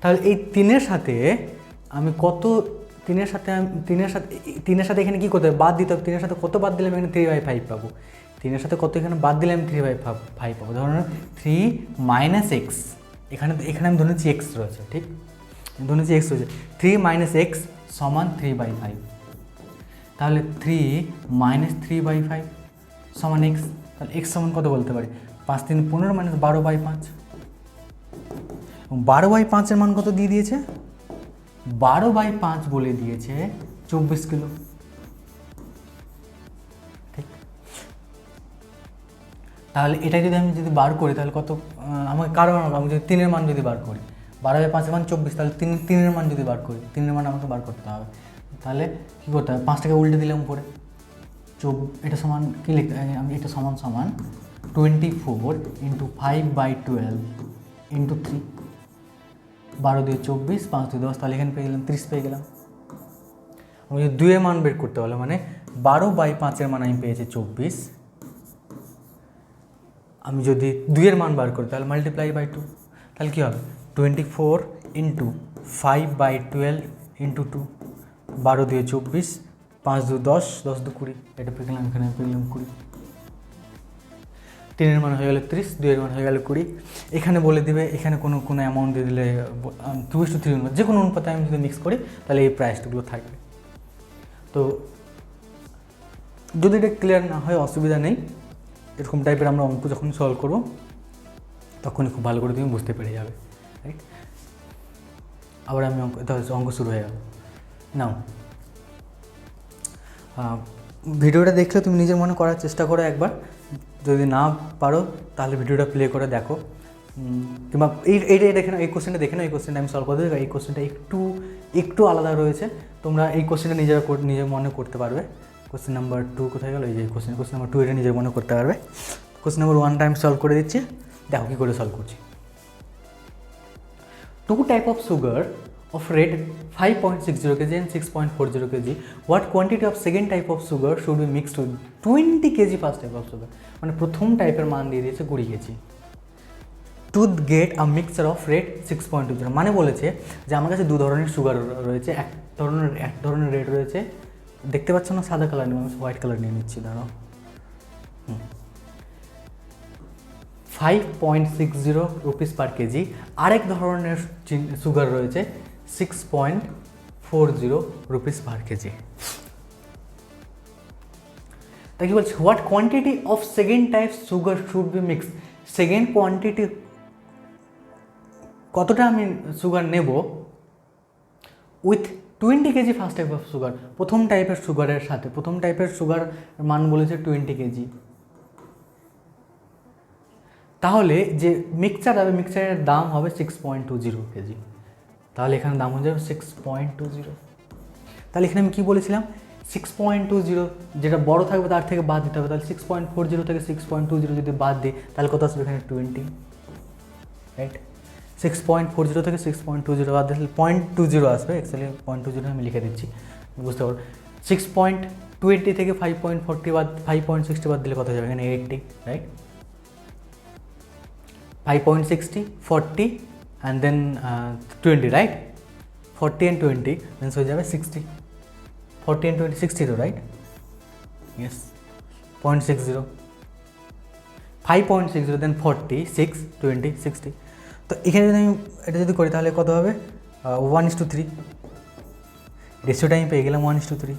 তাহলে এই 3-এর সাথে আমি কত, 3-এর সাথে এখানে কী করতে হবে? বাদ দিতে হবে। 3-এর সাথে কত বাদ দিলে আমি এখানে 3/5 পাবো? 3-এর সাথে কত এখানে বাদ দিলে আমি 3/5 পাবো? ধরুন 3 - x, এখানে আমি ধরে নিচ্ছি x রয়েছে, ঠিক? ধরে নিচ্ছি x রয়েছে। 3 - x = 3/5। তাহলে 3 - 3/5 = x। তাহলে x সমান কত বলতে পারি? 5 × 3 = 15 - 12/5। এবং 12/5-এর মান কত দিয়ে দিয়েছে? 12/5 বলে দিয়েছে 24 কিলো, ঠিক? তাহলে এটা যদি আমি বার করি তাহলে কত আমাকে, কারণ আমি যদি 3-এর মান যদি বার করি, 12/5-এর মান 24, তাহলে 3-এর মান যদি বার করি, 3-এর মান আমাকে বার করতে হবে। তাহলে কী করতে হবে? 5টাকে উল্টে দিলাম উপরে, এটা সমান কী লিখতে আমি, এটা সমান 24 × 5/12 × 3, 12 × 2 = 24, 5 × 2 = 10, তাহলে এখানে পেয়ে গেলাম 30 পেয়ে গেলাম। আমি যদি 2-এর মান বের করতে হলে, মানে 12/5-এর মান আমি পেয়েছি 24, আমি যদি 2-এর মান বার করি তাহলে × 2, তাহলে কী হবে? 24 × 5/12 × 2, 12 × 2 = 24, 5 × 2 = 10, 10 × 2 = 20, এটা পেয়ে গেলাম, এখানে পেয়ে গেলাম 20। 3-এর মান হয়ে গেল 30, 2-এর মান হয়ে গেল 20। এখানে বলে দেবে, এখানে কোনো অ্যামাউন্ট দিয়ে দিলে 2:3 অনুপাত, যে কোনো অনুপাতে আমি যদি মিক্স করি তাহলে এই প্রাইসগুলো থাকবে। তো যদি এটা ক্লিয়ার না হয় অসুবিধা নেই, এরকম টাইপের আমরা অঙ্ক যখন সলভ করব তখনই খুব ভালো করে তুমি বুঝতে পেরে যাবে, রাইট? আবার আমি অঙ্ক শুরু হয়ে গেল। নাও ভিডিওটা দেখলে তুমি নিজের মনে করার চেষ্টা করো একবার, যদি না পারো তাহলে ভিডিওটা প্লে করে দেখো, কিংবা এইটা দেখে নাও, এই কোশ্চেনটা দেখে নাও, এই কোশ্চেনটা আমি সলভ করে দেবো। এই কোশ্চেনটা একটু আলাদা রয়েছে, তোমরা এই কোশ্চেনটা নিজের মনে করতে পারবে। কোশ্চেন নাম্বার 2 কোথায় গেল? এই যে কোশ্চেন নাম্বার 2, এটা নিজের মনে করতে পারবে। কোশ্চেন নাম্বার 1টা আমি সলভ করে দিচ্ছি, দেখো কী করে সলভ করছি। 2 type of sugar of rate 5.60 kg and 6.40 kg. What quantity of second type of sugar should be mixed with 20 kg first type of sugar? মানে প্রথম টাইপের মান দিয়ে দিয়েছে 20 KG. To get a mixture of rate 6.20, মানে বলেছে যে আমার কাছে 2 ধরনের সুগার রয়েছে, এক ধরনের রেট রয়েছে, দেখতে পাচ্ছ না সাদা কালার নিয়ে, আমি হোয়াইট কালার নিয়ে নিচ্ছি, দাঁড়াও। 5.60 রুপিস পার কেজি, আরেক ধরনের সুগার রয়েছে 6.40 রুপিস পার কেজি। তাই কি বলছে, what quantity of second type sugar should be mixed, second quantity কতটা আমি সুগার নেব with 20 KG first type of sugar, প্রথম টাইপের সুগারের সাথে। প্রথম টাইপের সুগার মান বলেছে 20 কেজি। তাহলে যে মিক্সচার হবে, মিক্সচারের দাম হবে 6.20 কেজি। তাহলে এখানে দাম হয়ে যাবে 6.20। তাহলে এখানে আমি কী বলেছিলাম, 6.20 যেটা বড় থাকবে তার থেকে বাদ দিতে হবে। তাহলে 6.40 থেকে 6.20 যদি বাদ দিই তাহলে কত আসবে এখানে 20, রাইট? 6.40 থেকে 6.20 বাদ দিলে 0.20 আসবে। অ্যাকচুয়ালি 0.20 আমি লিখে দিচ্ছি, বুঝতে পারো। 6.20 থেকে 5.40 বাদ 5.60 বাদ দিলে কত যাবে এখানে 80, right? 5.60, 40 and then 20, right? 40 and 20 means হয়ে যাবে 60. 40 and 20, 60, right? Yes. 0.60. 5.60 then 40, 6, 20, 60. তো এখানে যদি আমি এটা যদি করি তাহলে কত হবে? 1:3 রেশিওটা আমি পেয়ে গেলাম 1:3।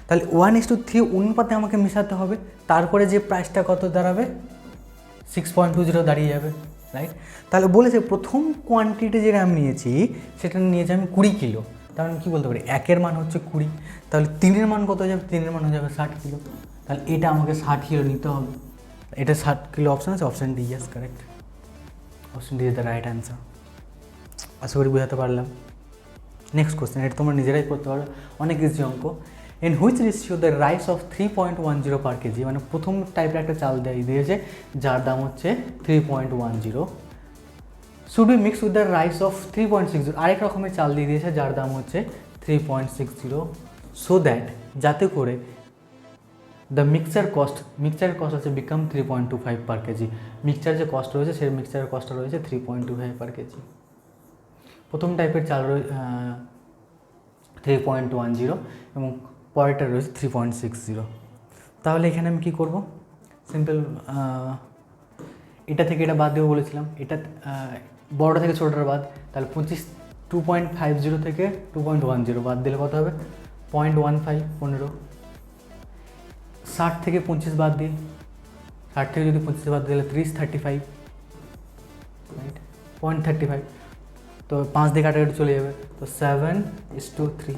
তাহলে 1:3 অনুপাতে আমাকে মেশাতে হবে, তারপরে যে প্রাইসটা কত দাঁড়াবে 6.20 দাঁড়িয়ে যাবে, রাইট? তাহলে বলেছে প্রথম কোয়ান্টিটি যেটা আমি নিয়েছি সেটা নিয়েছি আমি 20 কিলো। তাহলে আমি কী বলতে পারি, 1-এর মান হচ্ছে 20, তাহলে 3-এর মান কত হয়ে যাবে? 3-এর মান হয়ে যাবে 60 কিলো। তাহলে এটা আমাকে 60 কিলো নিতে হবে। এটা 60 কিলো অপশান আছে, option D yes correct, option D is the right answer. আশা করি বুঝাতে পারলাম। নেক্সট কোশ্চেন, এটা তোমরা নিজেরাই করতে পারো, অনেক ইজি অঙ্ক। In which ratio the rice of 3.10 per KG, মানে প্রথম টাইপের একটা চাল দিয়েছে যার দাম হচ্ছে 3.10, should be mix with the rice of 3.60, আরেক রকমের চাল দিয়ে দিয়েছে যার দাম হচ্ছে 3.60, সো দ্যাট যাতে করে দ্য মিক্সচারের কস্ট আছে বিকাম 3.25 পার কেজি। মিক্সচার যে কস্ট রয়েছে সেই মিক্সচারের কস্ট রয়েছে 3.25 পার কেজি। প্রথম টাইপের চাল 3.10 এবং পরেরটা রয়েছে 3.60। তাহলে এখানে আমি কী করব, সিম্পল এটা থেকে এটা বাদ দেবো বলেছিলাম, এটা বড়টা থেকে ছোটোটার বাদ। তাহলে 2.50 থেকে 2.10 বাদ দিলে কত হবে? 0.15, 15। 60 থেকে 25 বাদ দিই, 60 থেকে যদি 25 বাদ দিলে 30, 35, রাইট? 0.35। তো 5 দিয়ে কাটাকাটি চলে যাবে, তো 7:3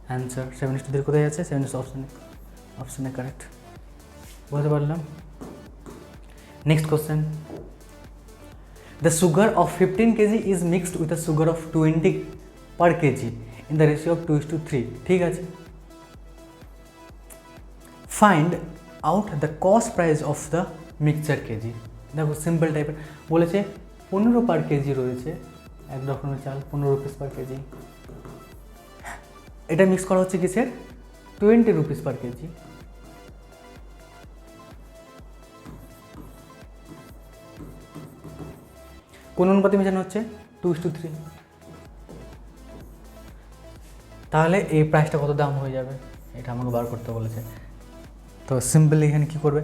অ্যান্সার। 7:3 কোথায় আছে? 7 অপশানে কারেক্ট, বুঝতে পারলাম। Next question, the sugar of 15 KG is mixed with the sugar of 20 per KG in the ratio of 2:3, ঠিক আছে। Find out the cost price of the mixture KG. দেখো সিম্পল টাইপের বলেছে, 15 পার কেজি রয়েছে এক রকমের চাল, 15 রুপিস পার কেজি। এটা মিক্স করা হচ্ছে কিসের? 20 রুপিস পার কেজি। কোন অনুপাতে মেশানো হচ্ছে? 2:3। তাহলে এই প্রাইসটা কত দাম হয়ে যাবে এটা আমাকে বার করতে বলেছে। তো সিম্পলি এখানে কী করবে,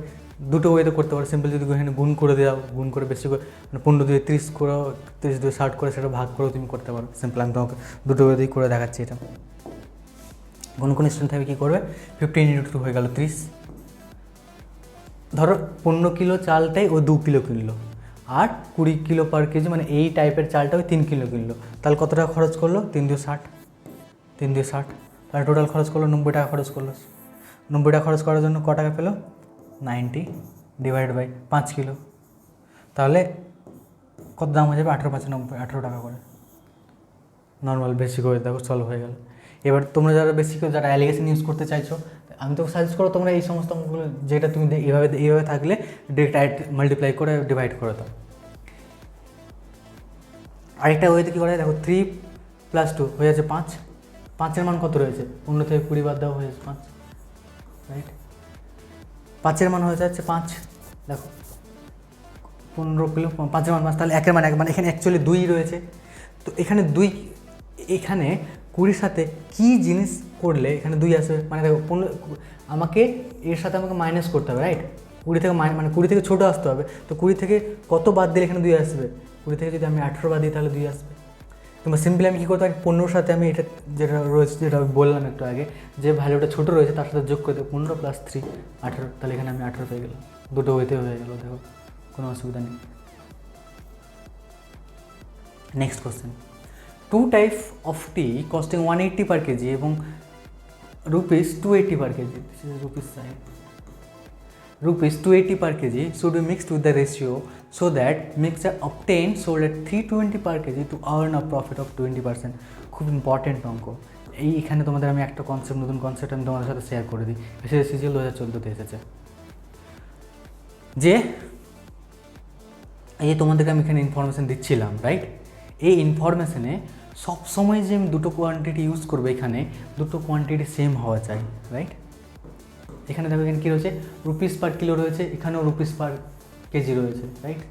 দুটো ওয়েতে করতে পারো। সিম্পল যদি এখানে গুণ করে দাও, গুণ করে বেশি করে, মানে 15 দিয়ে 30 করো, 30 দিয়ে 60 করে সেটা ভাগ করেও তুমি করতে পারো। সিম্পল আমি তোমাকে দুটো ওয়েতেই করে দেখাচ্ছি এটা। কোন স্টুডেন্ট থাকবে কী করবে, 15 × 2 হয়ে গেল 30। ধরো 15 কিলো চালটাই ও 2 কিলো কিনলো, আর 20 কিলো পার কেজি মানে এই টাইপের চালটা ওই 3 কিলো কিনলো। তাহলে কত টাকা খরচ করলো? 3 দিয়ে 60, 3 দিয়ে 60। তাহলে টোটাল খরচ করলো 90 টাকা খরচ করলো। 90 টাকা খরচ করার জন্য ক টাকা পেলো? 90 ডিভাইড বাই 5 কিলো, তাহলে কত দাম হয়ে যাবে? 18/95, 18 টাকা করে। নর্মাল বেসিক করে দেখো সলভ হয়ে গেল। এবার তোমরা যারা বেসিক যারা অ্যালিগেশন ইউজ করতে চাইছো, আমি তো সাজেস্ট করো তোমরা এই সমস্ত অঙ্কগুলো যেটা তুমি এইভাবে থাকলে ডিরেক্ট মাল্টিপ্লাই করে ডিভাইড করে দাও। আরেকটা ওয়েতে কী করা যায় দেখো, 3 + 2 হয়ে যাচ্ছে 5, 5-এর মান কত রয়েছে? 15 থেকে 20 বাদ দেওয়া হয়েছে 5, রাইট? 5-এর মান হয়ে যাচ্ছে 5, দেখো 15 কিলো, 5-এর মান 5, তাহলে 1-এর মান 1, মানে এখানে অ্যাকচুয়ালি 2 রয়েছে। তো এখানে 2, এখানে 20-র সাথে কী জিনিস করলে এখানে 2 আসবে? মানে দেখো আমাকে এর সাথে আমাকে মাইনাস করতে হবে, রাইট? 20 থেকে মানে 20 থেকে ছোটো আসতে হবে। তো 20 থেকে কত বাদ দিলে এখানে 2 আসবে? 20 থেকে যদি আমি 18 বাদ দিই তাহলে 2 আসবে। কিংবা সিম্পলি আমি কী করতে পারি, 15-র সাথে আমি এটা যেটা রয়েছে, যেটা বললাম একটু আগে, যে ভ্যালুটা ছোটো রয়েছে তার সাথে যোগ করে দেবো, 15 + 3 18, তাহলে এখানে আমি 18 পেয়ে গেলাম। দুটো ওয়েতে হয়ে গেলো, দেখো কোনো অসুবিধা নেই। Next question, 2 types of tea costing 180 per kg এবং rupees 280 per kg, this is rupees side, rupees 280 per kg should be mixed with the ratio so that mixture obtained sold at 320 per kg to earn a profit of 20%. খুব important অঙ্ক। এইখানে তোমাদের আমি একটা concept, নতুন concept আমি তোমাদের সাথে শেয়ার করে দিই। সিজিএল 2014-তে এসেছে, যে এই তোমাদেরকে আমি এখানে ইনফরমেশান দিচ্ছিলাম, রাইট? এই ইনফরমেশানে সবসময় যে আমি দুটো কোয়ান্টিটি ইউজ করবো, এখানে দুটো কোয়ান্টিটি সেম হওয়া চাই, রাইট? এখানে দেখো এখানে কী রয়েছে, রুপিস পার কিলো রয়েছে, এখানেও রুপিস পার কেজি রয়েছে, রাইট?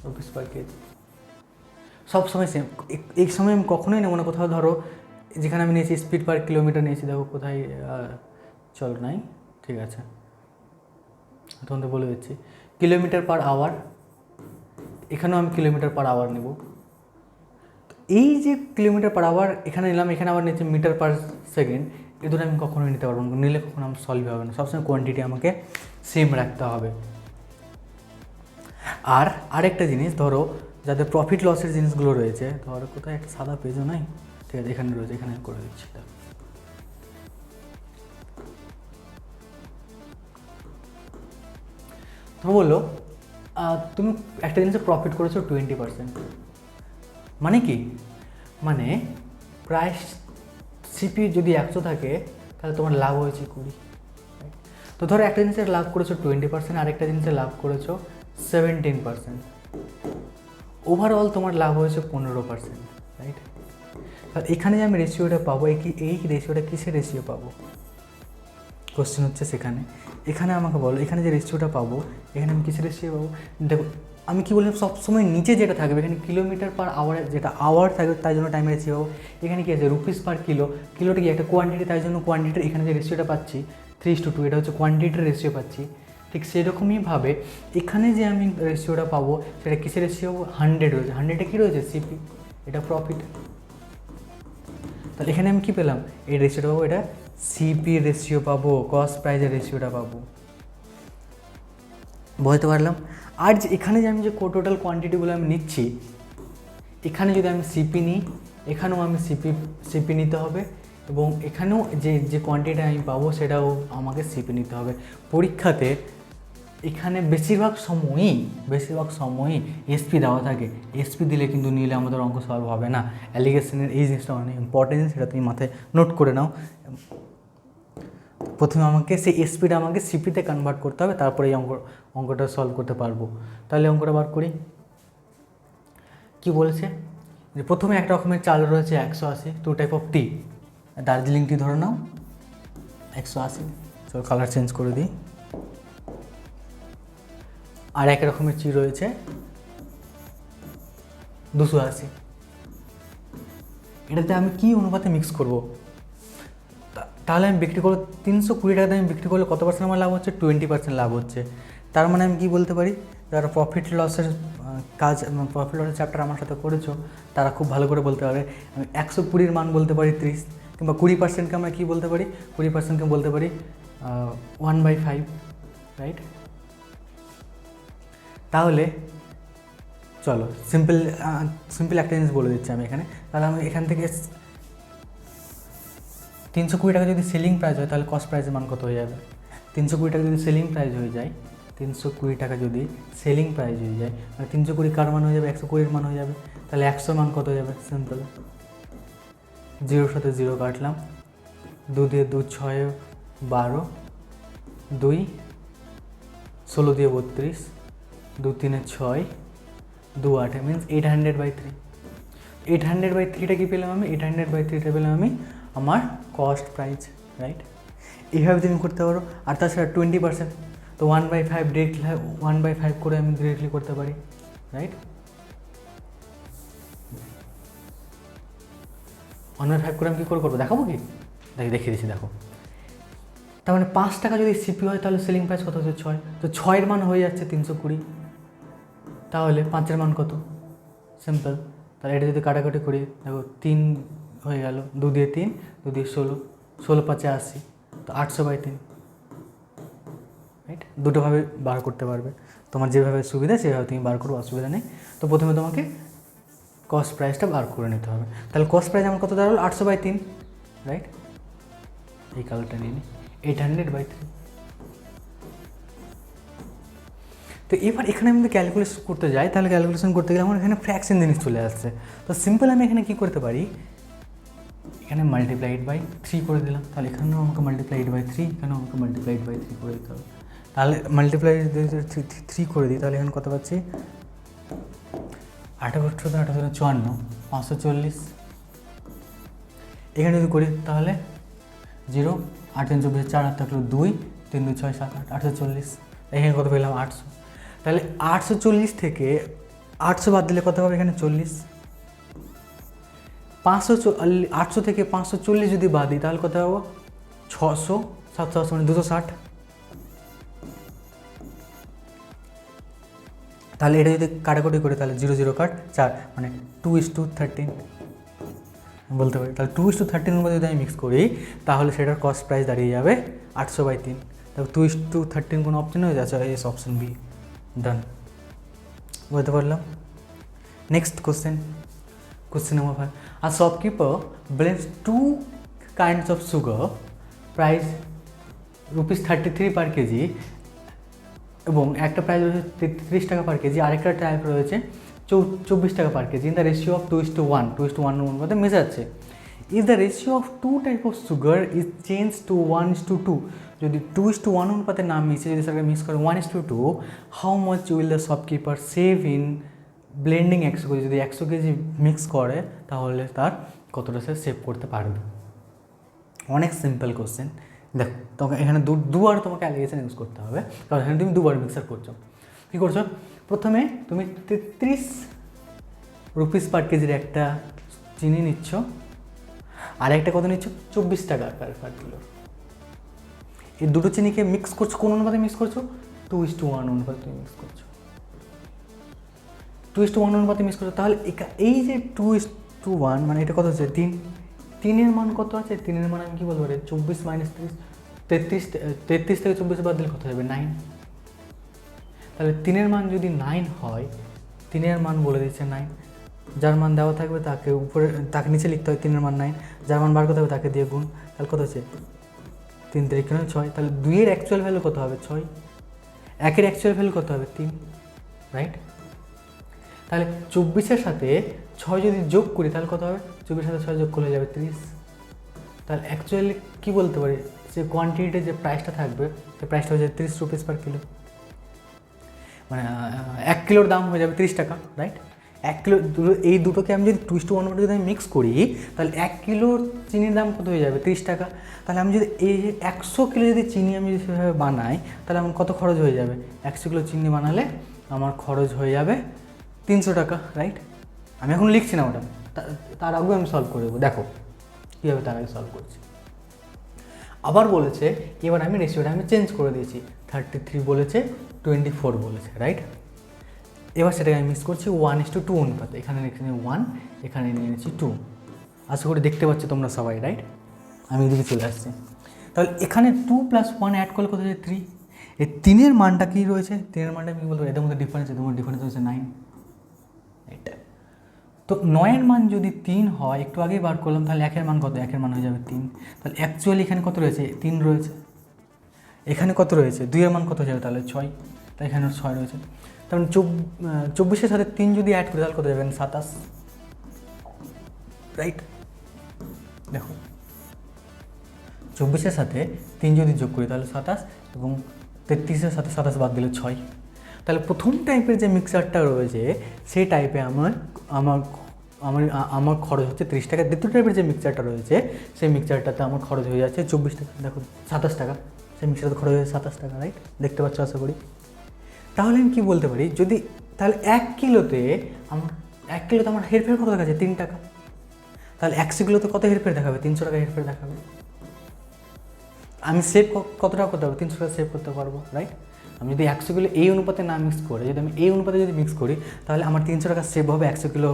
রুপিস পার কেজি সবসময় সেম। এই সময় আমি কখনোই নেবো না কোথাও, ধরো যেখানে আমি নিয়েছি স্পিড পার কিলোমিটার নিয়েছি, দেখো কোথায় চল নাই, ঠিক আছে তোমাদের বলে দিচ্ছি, কিলোমিটার পার আওয়ার, এখানেও আমি কিলোমিটার পার আওয়ার নেব। এই যে কিলোমিটার পার আওয়ার এখানে নিলাম, এখানে আবার নিচ্ছে মিটার পার সেকেন্ড, এ দুটো আমি কখনোই নিতে পারবো না, নিলে কখনো আমার সলভ হবে না। সবসময় কোয়ান্টিটি আমাকে সেম রাখতে হবে। আর আরেকটা জিনিস, ধরো যাদের প্রফিট লসের জিনিসগুলো রয়েছে, ধরো কোথায় একটা সাদা পেজও নাই, ঠিক আছে এখানে রয়েছে, এখানে করে দিচ্ছি। ধরো বললো তুমি একটা জিনিসে প্রফিট করেছো 20%, মানে কি? মানে প্রায় সিপি যদি 100 থাকে তাহলে তোমার লাভ হয়েছে 20। তো ধরো একটা জিনিসের লাভ করেছো 20%, আরেকটা জিনিসের লাভ করেছো 17%, ওভারঅল তোমার লাভ হয়েছে 15%, রাইট? তাহলে এখানে যে আমি রেশিওটা পাবো, এই রেশিওটা কিসের রেশিও পাবো? কোশ্চেন হচ্ছে সেখানে। এখানে আমাকে বলো, এখানে যে রেশিওটা পাবো, এখানে আমি কিসের রেশিও পাবো? দেখো আমি কী বললাম, সবসময় নিচে যেটা থাকবে এখানে কিলোমিটার পার আওয়ারে, যেটা আওয়ার থাকবে তাই জন্য টাইম রেশিও পাবো। এখানে কী আছে, রুপিস পার কিলো, কিলোটা কি একটা কোয়ান্টিটি, তাই জন্য কোয়ান্টিটির এখানে যে রেশিওটা পাচ্ছি 3:2, এটা হচ্ছে কোয়ান্টিটির রেশিও পাচ্ছি। ঠিক সেরকমইভাবে এখানে যে আমি রেশিওটা পাবো সেটা কিসের রেশিও? 100 রয়েছে। 100-এ কী রয়েছে? সিপি, এটা প্রফিট। তাহলে এখানে আমি কী পেলাম? এই রেশিওটা পাবো, এটা সিপি রেশিও পাবো, কস্ট প্রাইজের রেশিওটা পাবো। বুঝতে পারলাম? আর যে এখানে যে আমি যে টোটাল কোয়ান্টিটিগুলো আমি নিচ্ছি, এখানে যদি আমি সিপি নিই, এখানেও আমি সিপি নিতে হবে, এবং এখানেও যে কোয়ান্টিটি আমি পাবো সেটাও আমাকে সিপি নিতে হবে। পরীক্ষাতে এখানে বেশিরভাগ সময়ই এসপি দেওয়া থাকে। এসপি দিলে কিন্তু নিলে আমাদের অঙ্ক সলভ হবে না। অ্যালিগেশনের এই জিনিসটা অনেক ইম্পর্টেন্ট, সেটা তুমি মাথায় নোট করে নাও। প্রথমে আমাকে সেই এসপিটা আমাকে সিপিতে কনভার্ট করতে হবে, তারপরে এই অঙ্কটা সলভ করতে পারবো। তাহলে অঙ্কটা বার করি। কি বলেছে যে প্রথমে একটা রকমের চাল রয়েছে 180, 2 টাইপ অফ টি, দার্জিলিং টি ধরে নাও 180, চলো কালার চেঞ্জ করে দিই। আর এক রকমের চি রয়েছে 280। এটাতে আমি কি অনুপাতে মিক্স করব? তাহলে আমি বিক্রি করবো 320 টাকাতে, আমি বিক্রি করলে কত পার্সেন্ট আমার লাভ হচ্ছে? 20% লাভ হচ্ছে। তার মানে আমি কি বলতে পারি, যারা প্রফিট লসের চ্যাপ্টার আমার সাথে করেছো তারা খুব ভালো করে বলতে পারে। আমি 120-র মান বলতে পারি 30, কিংবা 20%কে আমরা কী বলতে পারি? 20%কে বলতে পারি 1/5, রাইট? তাহলে চলো সিম্পল একটা জিনিস বলে দিচ্ছি আমি এখানে। তাহলে আমি এখান থেকে 320 টাকা যদি সেলিং প্রাইস হয়, তাহলে কস্ট প্রাইসের মান কত হয়ে যাবে? 320 টাকা যদি সেলিং প্রাইস হয়ে যায়, 320 টাকা যদি সেলিং প্রাইস হয়ে যায়, মানে 320 কার মান হয়ে যাবে, 120 মান হয়ে যাবে, তাহলে 100 মান কত হয়ে যাবে? সিম্পল, 0 সাথে 0 কাটলাম, 2 দিয়ে 2 6 12, 2 16 দিয়ে 32, 2 3 6, 2 8 মিনস 800/3। 800/3টা কি পেলাম আমি? 800/3টা পেলাম আমি আমার কস্ট প্রাইস, রাইট? এইভাবে তুমি করতে পারো। আর তাছাড়া 20%, তো 1/5 ডিরেক্টলি 1/5 করে আমি ডিরেক্টলি করতে পারি, রাইট? 1/5 করে আমি কী করে করবো দেখাবো কি? দেখিয়ে দিচ্ছি, দেখো। তার মানে 5 টাকা যদি সিপি হয় তাহলে সেলিং প্রাইস কত হচ্ছে? 6। তো 6-এর মান হয়ে যাচ্ছে 320, তাহলে 5-এর মান কত? সিম্পল, তাহলে এটা যদি কাটাকাটি করি, দেখো 3 হয়ে গেল, 2 দিয়ে 3, 2 দিয়ে 16, 16 5 80, তো 800/3, রাইট? দুটোভাবে বার করতে পারবে, তোমার যেভাবে সুবিধা সেভাবে তুমি বার করো, অসুবিধা নেই। তো প্রথমে তোমাকে কস্ট প্রাইসটা বার করে নিতে হবে। তাহলে কস্ট প্রাইস আমার কত দাঁড়ালো? 800/3, রাইট? এই কালারটা নিয়ে নিই, 800/3। তো এবার এখানে আমি যদি ক্যালকুলেশন করতে যাই, তাহলে ক্যালকুলেশন করতে গেলে আমার এখানে ফ্র্যাকশন জিনিস চলে আসছে। তো সিম্পল আমি এখানে কী করতে পারি, এখানে *3 করে দিলাম, তাহলে এখানেও আমাকে *3, এখানেও আমাকে *3 করে দিতে হবে। তাহলে মাল্টিপ্লাই 3 করে দিই, তাহলে এখানে কত পাচ্ছি? 8 54, 540। এখানে যদি করি তাহলে 0, 8 3 24, 4 হাত থাকলো 2, 3 2 6 7 8, 840। এখানে কত পেলাম? 800। তাহলে 840 থেকে 800 বাদ দিলে কত হবে? এখানে 40। 800 থেকে 540 যদি বাদ দিই তাহলে কত হবে? 600, 700 মানে 260। তাহলে এটা যদি কাটাকুটি করে তাহলে 0 0 কাট 4, মানে 2:13 বলতে পারি। তাহলে 2:13 মধ্যে যদি আমি মিক্স করি তাহলে সেটার কস্ট প্রাইস দাঁড়িয়ে যাবে 800/3। তাহলে 2:13 কোনো অপশন হয়ে যাচ্ছে, এস অপশন বি, ডান। বুঝতে পারলাম। Next question number 5। A shopkeeper blends 2 kinds of sugar, price ₹33 per kg, এবং একটা প্রাইস রয়েছে 33 টাকা পার কেজি, আরেকটা টাইপ রয়েছে 24 টাকা per KG. In the ratio of 2:1, 2:1 অনুপাতে মেশাচ্ছে। If the ratio of 2 type of sugar is change to 1:2, যদি 2:1 অনুপাতে না মিশে যদি সেটাকে মিক্স করে 1:2, how much will the shopkeeper save in blending 100 KG? যদি 100 কেজি মিক্স করে তাহলে তার কতটা সে সেভ করতে পারবে? অনেক সিম্পল কোশ্চেন। দেখো, তোমাকে এখানে দুবার তোমাকে অ্যালিগেশন ইউজ করতে হবে, কারণ এখানে তুমি দুবার মিক্সার করছো। কী করছো? প্রথমে তুমি 33 রুপিস পার কেজির একটা চিনি নিচ্ছ, আর একটা কত নিচ্ছ? 24 টাকা পার কিলো। এই দুটো চিনিকে মিক্স করছো, কোন অনুপাতে মিক্স করছো? 2:1 অনুপাতে তুমি মিক্স করছো, 2:1 অনুপাতে মিক্স করছো। তাহলে এই যে 2:1 মানে এটা কত হচ্ছে? 3। 3-এর মান কত আছে? 3-এর মান আমি কী বলতে পারি? 24 - 30, 33 থেকে 24 বাদ দিলে কত হবে? 9। তাহলে 3-এর মান যদি 9 হয়, 3-এর মান বলে দিচ্ছে 9, যার মান দেওয়া থাকবে তাকে উপরে, তাকে নিচে লিখতে হয় 3-এর মান 9, যার মান বার করতে হবে তাকে দিয়ে গুণ। তাহলে কত হচ্ছে? 3 3 6। তাহলে 2-এর অ্যাকচুয়াল ভ্যালু কত হবে? 6। 1-এর অ্যাকচুয়াল ভ্যালু কত হবে? 3, রাইট? তাহলে 24-এর সাথে 6 যদি যোগ করি তাহলে কত হবে? 24-এর সাথে 6 যোগ করলে যাবে 30। তাহলে অ্যাকচুয়ালি কী বলতে পারি, যে কোয়ান্টিটিতে যে প্রাইসটা থাকবে সে প্রাইসটা হয়ে যাবে 30 রুপিস পার কিলো, মানে 1 কিলোর দাম হয়ে যাবে 30 টাকা, রাইট? 1 কিলো, এই দুটোকে আমি যদি 2:1 যদি আমি মিক্স করি তাহলে 1 কিলোর চিনির দাম কত হয়ে যাবে? 30 টাকা। তাহলে আমি যদি এই 100 কিলো যদি চিনি আমি যদি সেভাবে বানাই তাহলে আমার কত খরচ হয়ে যাবে? 100 কিলো চিনি বানালে আমার খরচ হয়ে যাবে 300 টাকা, রাইট? আমি এখন লিখছি না ওটা, তার আগেও আমি সলভ করে দেবো। দেখো কীভাবে তার আগে সলভ করছি। আবার বলেছে, এবার আমি রেশিওটা আমি চেঞ্জ করে দিয়েছি, 33 বলেছে, 24 বলেছে, রাইট? এবার সেটাকে আমি মিক্স করছি 1:2 অনুপাতে। এখানে লিখছি 1, এখানে নিয়ে নিচ্ছি 2। আশা করি দেখতে পাচ্ছ তোমরা সবাই, রাইট? আমি এদিকে চলে আসছি। তাহলে এখানে 2 + 1 অ্যাড করলে কত হচ্ছে? 3। এই 3-এর মানটা কী রয়েছে? 3-এর মানটা আমি কী বলবো? এদের মধ্যে ডিফারেন্স, এদের মধ্যে ডিফারেন্স হচ্ছে 9। এটা তো 9-এর মান যদি 3 হয়, একটু আগেই বার করলাম, তাহলে 1-এর মান কত? 1-এর মান হয়ে যাবে 3। তাহলে অ্যাকচুয়ালি এখানে কত রয়েছে? 3 রয়েছে। এখানে কত রয়েছে? 2-এর মান কত হয়ে যাবে? তাহলে 6। তাই এখানে 6 রয়েছে। তার মানে 24-এর সাথে 3 যদি অ্যাড করি তাহলে কত যাবেন 27, রাইট? দেখো 24-এর সাথে 3 যদি যোগ করি তাহলে 27 এবং 33-এর সাথে 27 বাদ দিলে 6। তাহলে প্রথম টাইপের যে মিক্সারটা রয়েছে সেই টাইপে আমার খরচ হচ্ছে 30 টাকা। দ্বিতীয় টাইপের যে মিক্সারটা রয়েছে সেই মিক্সারটাতে আমার খরচ হয়ে যাচ্ছে 24 টাকা, দেখো 27 টাকা। সেই মিক্সারটাতে খরচ হয়ে 27 টাকা, রাইট? দেখতে পাচ্ছ আশা করি। তাহলে আমি কী বলতে পারি, যদি তাহলে 1 কিলোতে আমার হেরফের কত দেখাচ্ছে 3 টাকা, তাহলে 100 কিলোতে কত হেরফের দেখাবে? 300 টাকা হেরফের দেখাবে। আমি সেভ কত টাকা করতে পারবো? 300 টাকা সেভ করতে পারবো, রাইট? আমি যদি 100 কিলো এই অনুপাতে না মিক্স করে যদি আমি এই অনুপাতে যদি মিক্স করি তাহলে আমার 300 টাকা সেভ হবে। 100 কিলো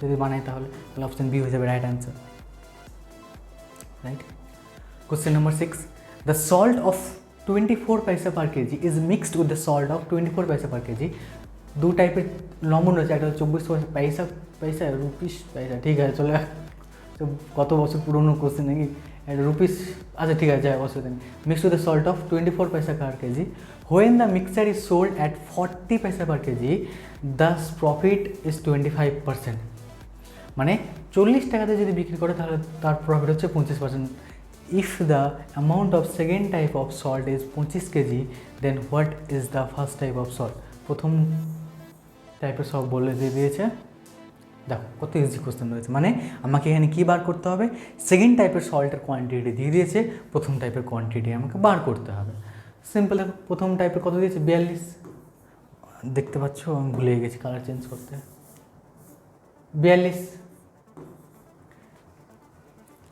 যদি বানাই তাহলে অপশন বি হয়ে যাবে right answer, right? Question number 6, the salt of 24 paisa per KG is mixed with the salt of 24 paisa per KG. দু টাইপের লবণ রয়েছে, একটা হচ্ছে 24 পয়সা রুপিস পয়সা, ঠিক আছে চলে কত বছর পুরোনো কোশ্চেন নাকি, রুপিস, আচ্ছা ঠিক আছে, অসুবিধা নেই। Mixed with the salt of 24 paisa per KG, when the mixture is sold at 40 paisa per KG, thus profit is 25%। মানে 40 টাকাতে যদি বিক্রি করে তাহলে তার প্রফিট হচ্ছে 25%। If the amount of second type of salt is 25 KG, then what is the first type of salt? প্রথম টাইপের সব বলে দিয়ে দিয়েছে। দেখো কত ইজি কোশ্চেন রয়েছে, মানে আমাকে এখানে কী বার করতে হবে? সেকেন্ড টাইপের সল্টের কোয়ান্টিটি দিয়ে দিয়েছে, প্রথম টাইপের কোয়ান্টিটি আমাকে বার করতে হবে। সিম্পল। দেখো প্রথম টাইপের কত দিয়েছে? 42। দেখতে পাচ্ছ আমি ভুলে গেছি কালার চেঞ্জ করতে। 42।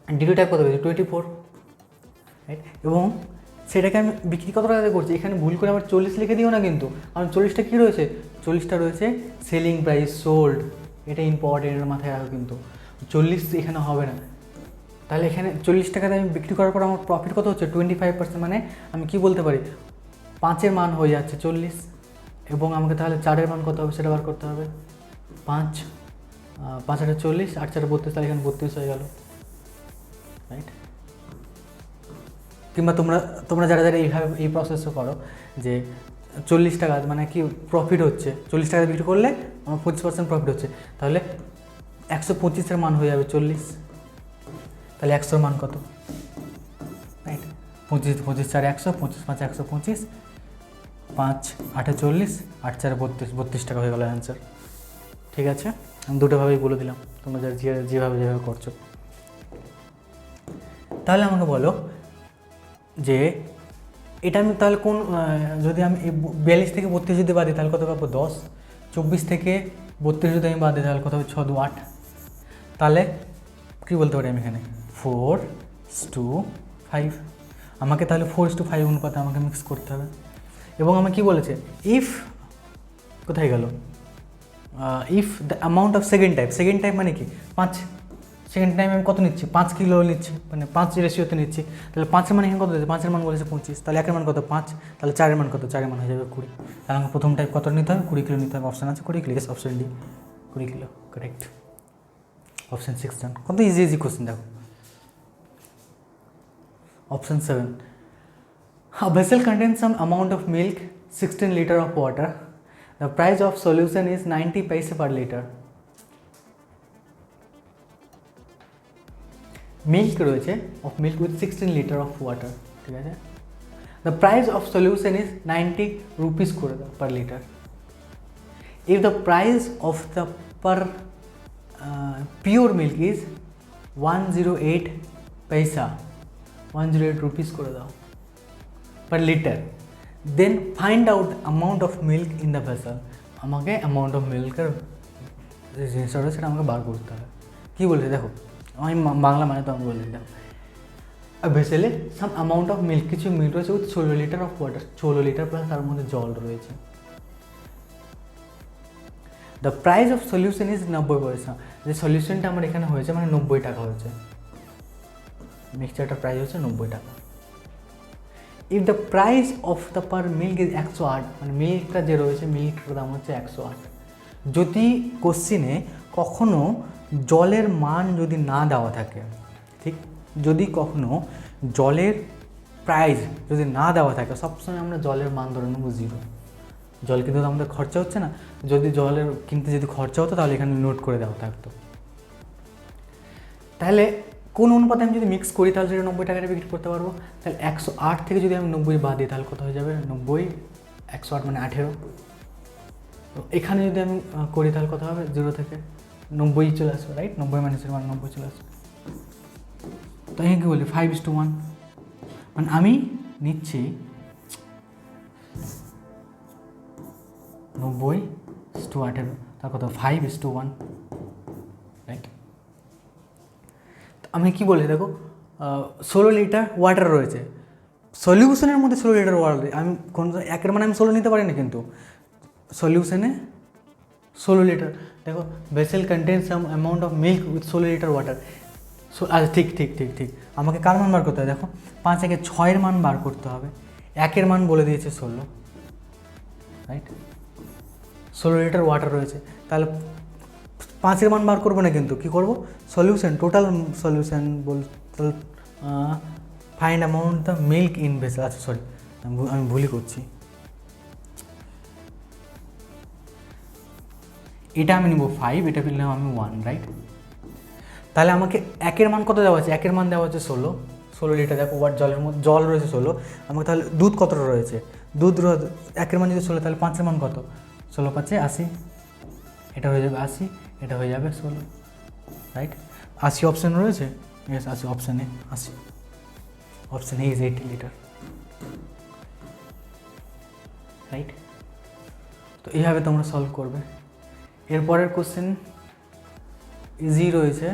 দ্বিতীয় টাইপ কত দিয়েছে? 24, রাইট? এবং সেটাকে আমি বিক্রি কত টাকাতে করছি, এখানে ভুল করে আমার 40 লিখে দিও না কিন্তু, কারণ 40টা কী রয়েছে? 40টা রয়েছে সেলিং প্রাইস, সোল্ড, এটা ইম্পর্টেন্ট, মাথায় রাখো কিন্তু 40 এখানে হবে না। তাহলে এখানে 40 টাকাতে আমি বিক্রি করার পর আমার প্রফিট কত হচ্ছে? 25%। মানে আমি কি বলতে পারি, 5-এর মান হয়ে যাচ্ছে 40, এবং আমাকে তাহলে 4-এর মান কত হবে সেটা বার করতে হবে। 5 5 40, 8 4 32, তাহলে এখানে 32 হয়ে গেল, রাইট? কিংবা তোমরা যারা এইভাবে এই প্রসেসও করো যে 40 টাকা মানে কি প্রফিট হচ্ছে, 40 টাকা বিক্রি করলে আমার 25% প্রফিট হচ্ছে, তাহলে 125-এর মান হয়ে যাবে 40, তাহলে 100-এর মান কত, রাইট? 25 4 100, 25 5 125, 5 8 40, 8 4 32 টাকা হয়ে গেল অ্যান্সার। ঠিক আছে, আমি দুটোভাবেই বলে দিলাম, তোমরা যেভাবে করছো। তাহলে আমাকে বলো যে এটা আমি তাহলে কোন, যদি আমি 42 থেকে 32 যদি বাদ দিই তাহলে কত পাবো? 10। 24 থেকে 32 যদি আমি বাদ দিই তাহলে কত হবে? 6 2 8। তাহলে কী বলতে পারি আমি এখানে? 4:5। আমাকে তাহলে 4:5 অনুপাতে আমাকে মিক্স করতে হবে। এবং আমাকে কী বলেছে? ইফ, কোথায় গেল? If the amount of second type মানে কি 5, সেকেন্ড টাইম আমি কত নিচ্ছি? 5 কিলো নিচ্ছি, মানে 5 রেশিওতে নিচ্ছি। তাহলে 5-এর মান এখানে কত দিয়েছে? 5-এর মান বলেছে 25, তাহলে 1-এর মান কত? 5, তাহলে 4-এর মান কত? 4-এর মান হয়ে যাবে 20। তাহলে আমাকে প্রথম টাইপ কত নিতে হবে? 20 কিলো নিতে হবে। অপশান আছে 20 kilo, yes option D 20 kilo, correct. Option 6 ডান। কত ইজি কোশ্চেন দেখো। Option 7, a vessel contains some amount of milk, 16 liter of water. The price of solution is 90 paise per liter. Milk রয়েছে, of milk with 16 litre of water, ঠিক আছে? The price of solution is 90 rupees করে দাও per litre. If the price of the per pure milk is 108 paisa, 108 rupees করে দাও per litre, then find out amount of milk in the vessel. আমাকে amount of মিল্কের যে জিনিসটা রয়েছে সেটা আমাকে বার করতে হবে। কী বলছে দেখো, আমি বাংলা মানে তো আমি বলে দিলাম। ভেসেলে সাম অ্যামাউন্ট অফ মিল্ক, কিছু মিল্ক রয়েছে with 16 litre of water, 16 litre plus তার মধ্যে জল রয়েছে। The price of solution is 90 পয়সা। যে সলিউশনটা আমার এখানে হয়েছে মানে 90 টাকা হয়েছে, মিক্সচারটার প্রাইস হচ্ছে 90 টাকা। If the price of the per milk is 108, মানে মিল্কটা যে রয়েছে মিল্কটার দাম হচ্ছে 108। যদি কোশ্চিনে কখনো জলের মান যদি না দেওয়া থাকে, ঠিক, যদি কখনো জলের প্রাইস যদি না দেওয়া থাকে, সবসময় আমরা জলের মান ধরে নেব 0। জল কিন্তু আমাদের খরচা হচ্ছে না, যদি জলের কিনতে যদি খরচা হতো তাহলে এখানে নোট করে দেওয়া থাকতো। তাহলে কোন অনুপাতে আমি যদি মিক্স করি তাহলে সেটা 90 টাকাটা বিক্রি করতে পারবো। তাহলে 108 থেকে যদি আমি 90 বাদ দিই তাহলে কত হয়ে যাবে, 90 108 মানে 18। তো এখানে যদি আমি করি তাহলে কত হবে, 0 থেকে 90 চলে আসবে, রাইট? 90 মাইনাসের মান 90 চলে আসবে। তো এখানে কী বলি 5:1, মানে আমি নিচ্ছি 90:18, তার কত 5:1, রাইট? আমি কি বলি দেখো 16 লিটার ওয়াটার রয়েছে, সলিউশনের মধ্যে 16 লিটার ওয়াটার, আমি কোন একের মানে আমি 16 নিতে পারি না, কিন্তু সলিউশনে 16 লিটার। দেখো vessel contains some amount of milk with 16 litre water. আচ্ছা ঠিক ঠিক ঠিক ঠিক আমাকে কার মান বার করতে হবে, দেখো 5 একে 6-এর মান বার করতে হবে, 1-এর মান বলে দিয়েছে 16, রাইট? 16 লিটার ওয়াটার রয়েছে, তাহলে 5-এর মান বার করবো না, কিন্তু কী করবো, সলিউশন, টোটাল সলিউশন বলতে find amount the milk in vessel. আচ্ছা সরি, আমি ভুলই করছি, এটা আমি নিব 5, এটা পেলাম আমি 1, রাইট? তাহলে আমাকে 1-এর মান কত দেওয়া আছে, 1-এর মান দেওয়া হচ্ছে 16 লিটার। দেখো জলের মধ্যে জল রয়েছে 16, আমাকে তাহলে দুধ কতটা রয়েছে, দুধ 1-এর মান যদি 16, তাহলে 5-এর মান কত, 16×5 = 80, এটা হয়ে যাবে 80, এটা হয়ে যাবে 16, রাইট? 80 অপশান রয়েছে, ইয়েস 80 অপশানে, 80 অপশানে ইজ 80 লিটার, রাইট? তো এইভাবে তোমরা সলভ করবে। এরপরের কোশ্চেন ইজি রয়েছে,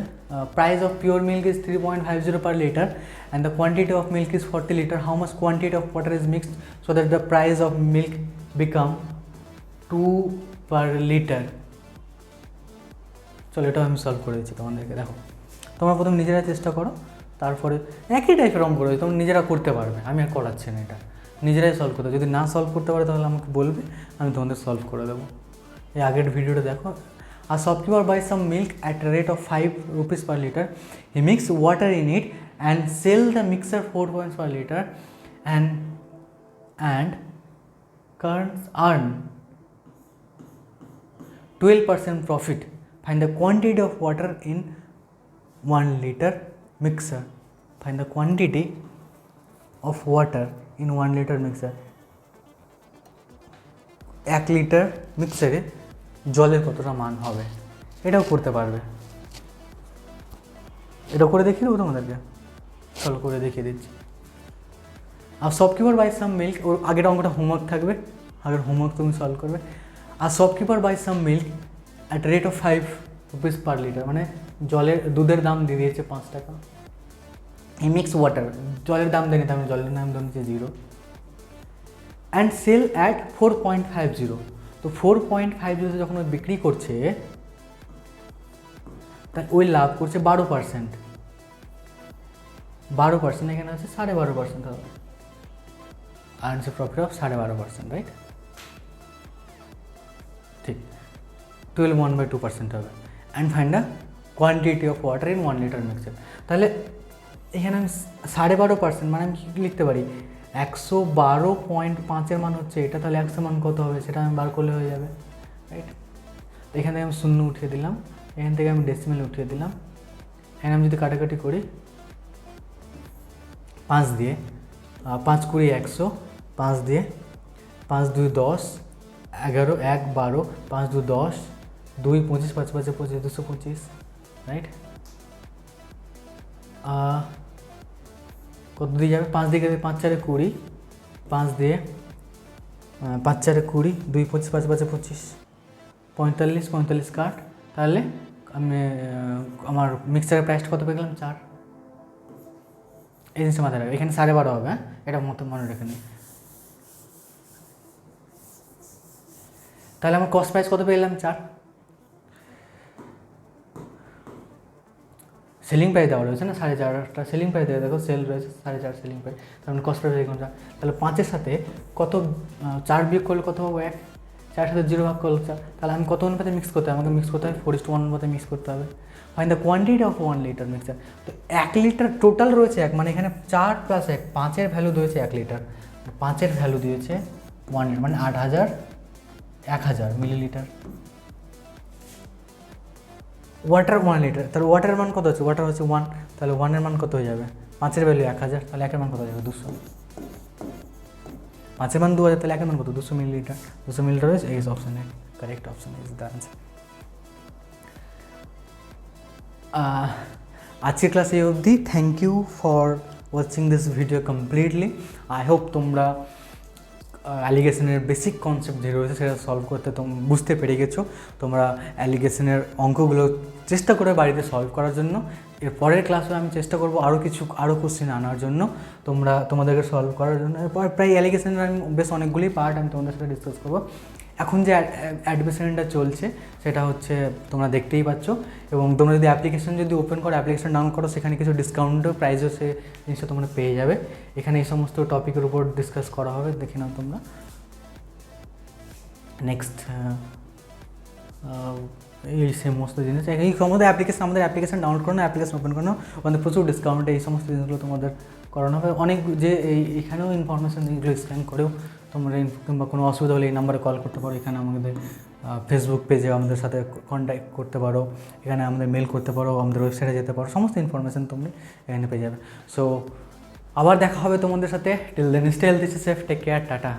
price of pure milk is 3.50 per liter and the quantity of milk is 40 liter. How much quantity of water is mixed so that the price of milk become 2 per liter? চলো এটা আমি solve করে দিচ্ছি তোমাদেরকে। দেখো তোমরা প্রথমে নিজেরা চেষ্টা করো, তারপরে একই টাইপের অঙ্ক রয়েছে, তোমরা নিজেরা করতে পারবে, আমি আর করাচ্ছি না, এটা নিজেরাই সলভ করতে। যদি না সলভ করতে পারে তাহলে আমাকে বলবে, আমি তোমাদের সলভ করে দেবো। এই আগের ভিডিওটা দেখো। A shopkeeper buys some milk at a rate of 5 rupees per liter. He mixes water in it and sells the mixture 4 points per liter and earn 12% profit. Find the quantity of water in 1 liter mixer. Find the quantity of water in 1 liter mixer. 1 litre মিক্সারে জলের কতটা মান হবে, এটাও করতে পারবে। এটা করে দেখিয়ে দেবো তোমাদেরকে, চলো করে দেখিয়ে দিচ্ছি। আর শপকিপার বাই সাম মিল্ক, ওর আগের অঙ্কটা হোমওয়ার্ক থাকবে, আগের হোমওয়ার্ক তুমি সলভ করবে। আর shopkeeper buy some milk at rate of 5 rupees per liter, মানে দুধের দাম দিয়ে দিয়েছে 5 টাকা। এই মিক্স ওয়াটার, জলের দাম দেয়নি, তার মানে জলের দাম দিয়েছে 0 অ্যান্ড সেল অ্যাট 4.50। তো 4.50 যখন ওই বিক্রি করছে তাই ওই লাভ করছে 12%। 12% এখানে আছে 12.5% হবে, earns A profit of 12.5%, right? ঠিক 12.1/2% হবে। And find the quantity of water in 1 litre mixer. তাহলে এখানে আমি 12.5%, মানে আমি কী লিখতে পারি, 112.5-এর মান হচ্ছে এটা, তাহলে 100 মান কত হবে সেটা আমি বার করলে হয়ে যাবে, রাইট? তো এখান থেকে আমি 0 উঠিয়ে দিলাম, এখান থেকে আমি ডেসিমেল উঠিয়ে দিলাম। এখানে আমি যদি কাটাকাটি করি 5 দিয়ে, 5 20 100, 5 দিয়ে 5 2 10, 11 1 12, 5 2 10, 2 25, 5 5 25, 225, রাইট? কত দিয়ে যাবে, 5 দিয়ে গেলে 5 4 20, 5 দিয়ে 5 4 20, 2 25, 5 5 25, 45 45 কাট। তাহলে আমি আমার মিক্সারের প্রাইসটা কত পেয়ে গেলাম, 4। এই জিনিসটা মাথায় রাখবে, এখানে 12.5 হবে, হ্যাঁ এটা মতো মনে রেখে নিই। তাহলে আমার কস্ট প্রাইস কত পেয়ে গেলাম, 4। সেলিং প্রাইস দেওয়া রয়েছে না 4.5টা সেলিং প্রাইস দেওয়া, দেখো সেল রয়েছে 4.5 সেলিং প্রাইস, তার মানে কস্ট প্রাইস দেখলাম 4। তাহলে 5-এর সাথে কত 4 বিয়োগ করলে কত হবে, 1। 4-এর সাথে 0 ভাগ করলে 4। তাহলে আমি কত অনুপাতে মিক্স করতে হবে, আমাকে মিক্স করতে হবে 4:1 অনুপাতে মিক্স করতে হবে। Find the quantity of 1 litre mixer. তো 1 লিটার টোটাল রয়েছে 1, মানে এখানে 4 + 1, 5-এর ভ্যালু দিয়েছে 1 লিটার, 5-এর ভ্যালু দিয়েছে 1 লিটার, মানে 8000 1000 মিলিলিটার। ওয়াটার 1 লিটার, তাহলে ওয়াটারের মান কত হচ্ছে? ওয়াটার হচ্ছে 1, তাহলে 1-এর মান কত হয়ে যাবে? 5-এর ভ্যালু 1000, তাহলে 1-এর মান কত হয়ে যাবে? 200। 5-এর মান 2000, তাহলে 1-এর মান কত? 200 millilitre. 200 millilitre is option A, correct option is the answer. আজকের ক্লাসে অবধি। Thank you for watching this video completely. I hope তোমরা অ্যালিগেশনের বেসিক কনসেপ্ট যে রয়েছে সেটা সলভ করতে বুঝতে পেরে গেছো। তোমরা অ্যালিগেশনের অঙ্কগুলো চেষ্টা করে বাড়িতে সলভ করার জন্য। এর পরের ক্লাসে আমি চেষ্টা করবো আরও কোশ্চেন আনার জন্য তোমাদেরকে সলভ করার জন্য। এরপর প্রায় অ্যালিগেশনের আমি বেশ অনেকগুলি পার্ট আমি তোমাদের সাথে ডিসকাস করবো। এখন যে অ্যাডমিশনটা চলছে সেটা হচ্ছে তোমরা দেখতেই পাচ্ছ, এবং তোমরা যদি অ্যাপ্লিকেশন যদি ওপেন করো, অ্যাপ্লিকেশন ডাউনলোড করো, সেখানে কিছু ডিসকাউন্টও প্রাইজও সে জিনিসটা তোমরা পেয়ে যাবে। এখানে এই সমস্ত টপিকের উপর ডিসকাস করা হবে, দেখে নাও তোমরা। নেক্সট এই সমস্ত জিনিস এই সমস্ত আমাদের অ্যাপ্লিকেশন ডাউনলোড করো, অ্যাপ্লিকেশন ওপেন করো, ওখানে প্রচুর ডিসকাউন্ট এই সমস্ত জিনিসগুলো তোমাদের করানো হবে। অনেক যে এখানেও ইনফরমেশান এগুলো স্ক্যান করেও তোমরা কিংবা কোনো অসুবিধা হলে এই নাম্বারে কল করতে পারো। এখানে আমাদের ফেসবুক পেজে আমাদের সাথে কন্ট্যাক্ট করতে পারো, এখানে আমাদের মেল করতে পারো, আমাদের ওয়েবসাইটে যেতে পারো, সমস্ত ইনফরমেশান তুমি এখানে পেয়ে যাবে। সো আবার দেখা হবে তোমাদের সাথে। Till then stay healthy, safe, take care, tata.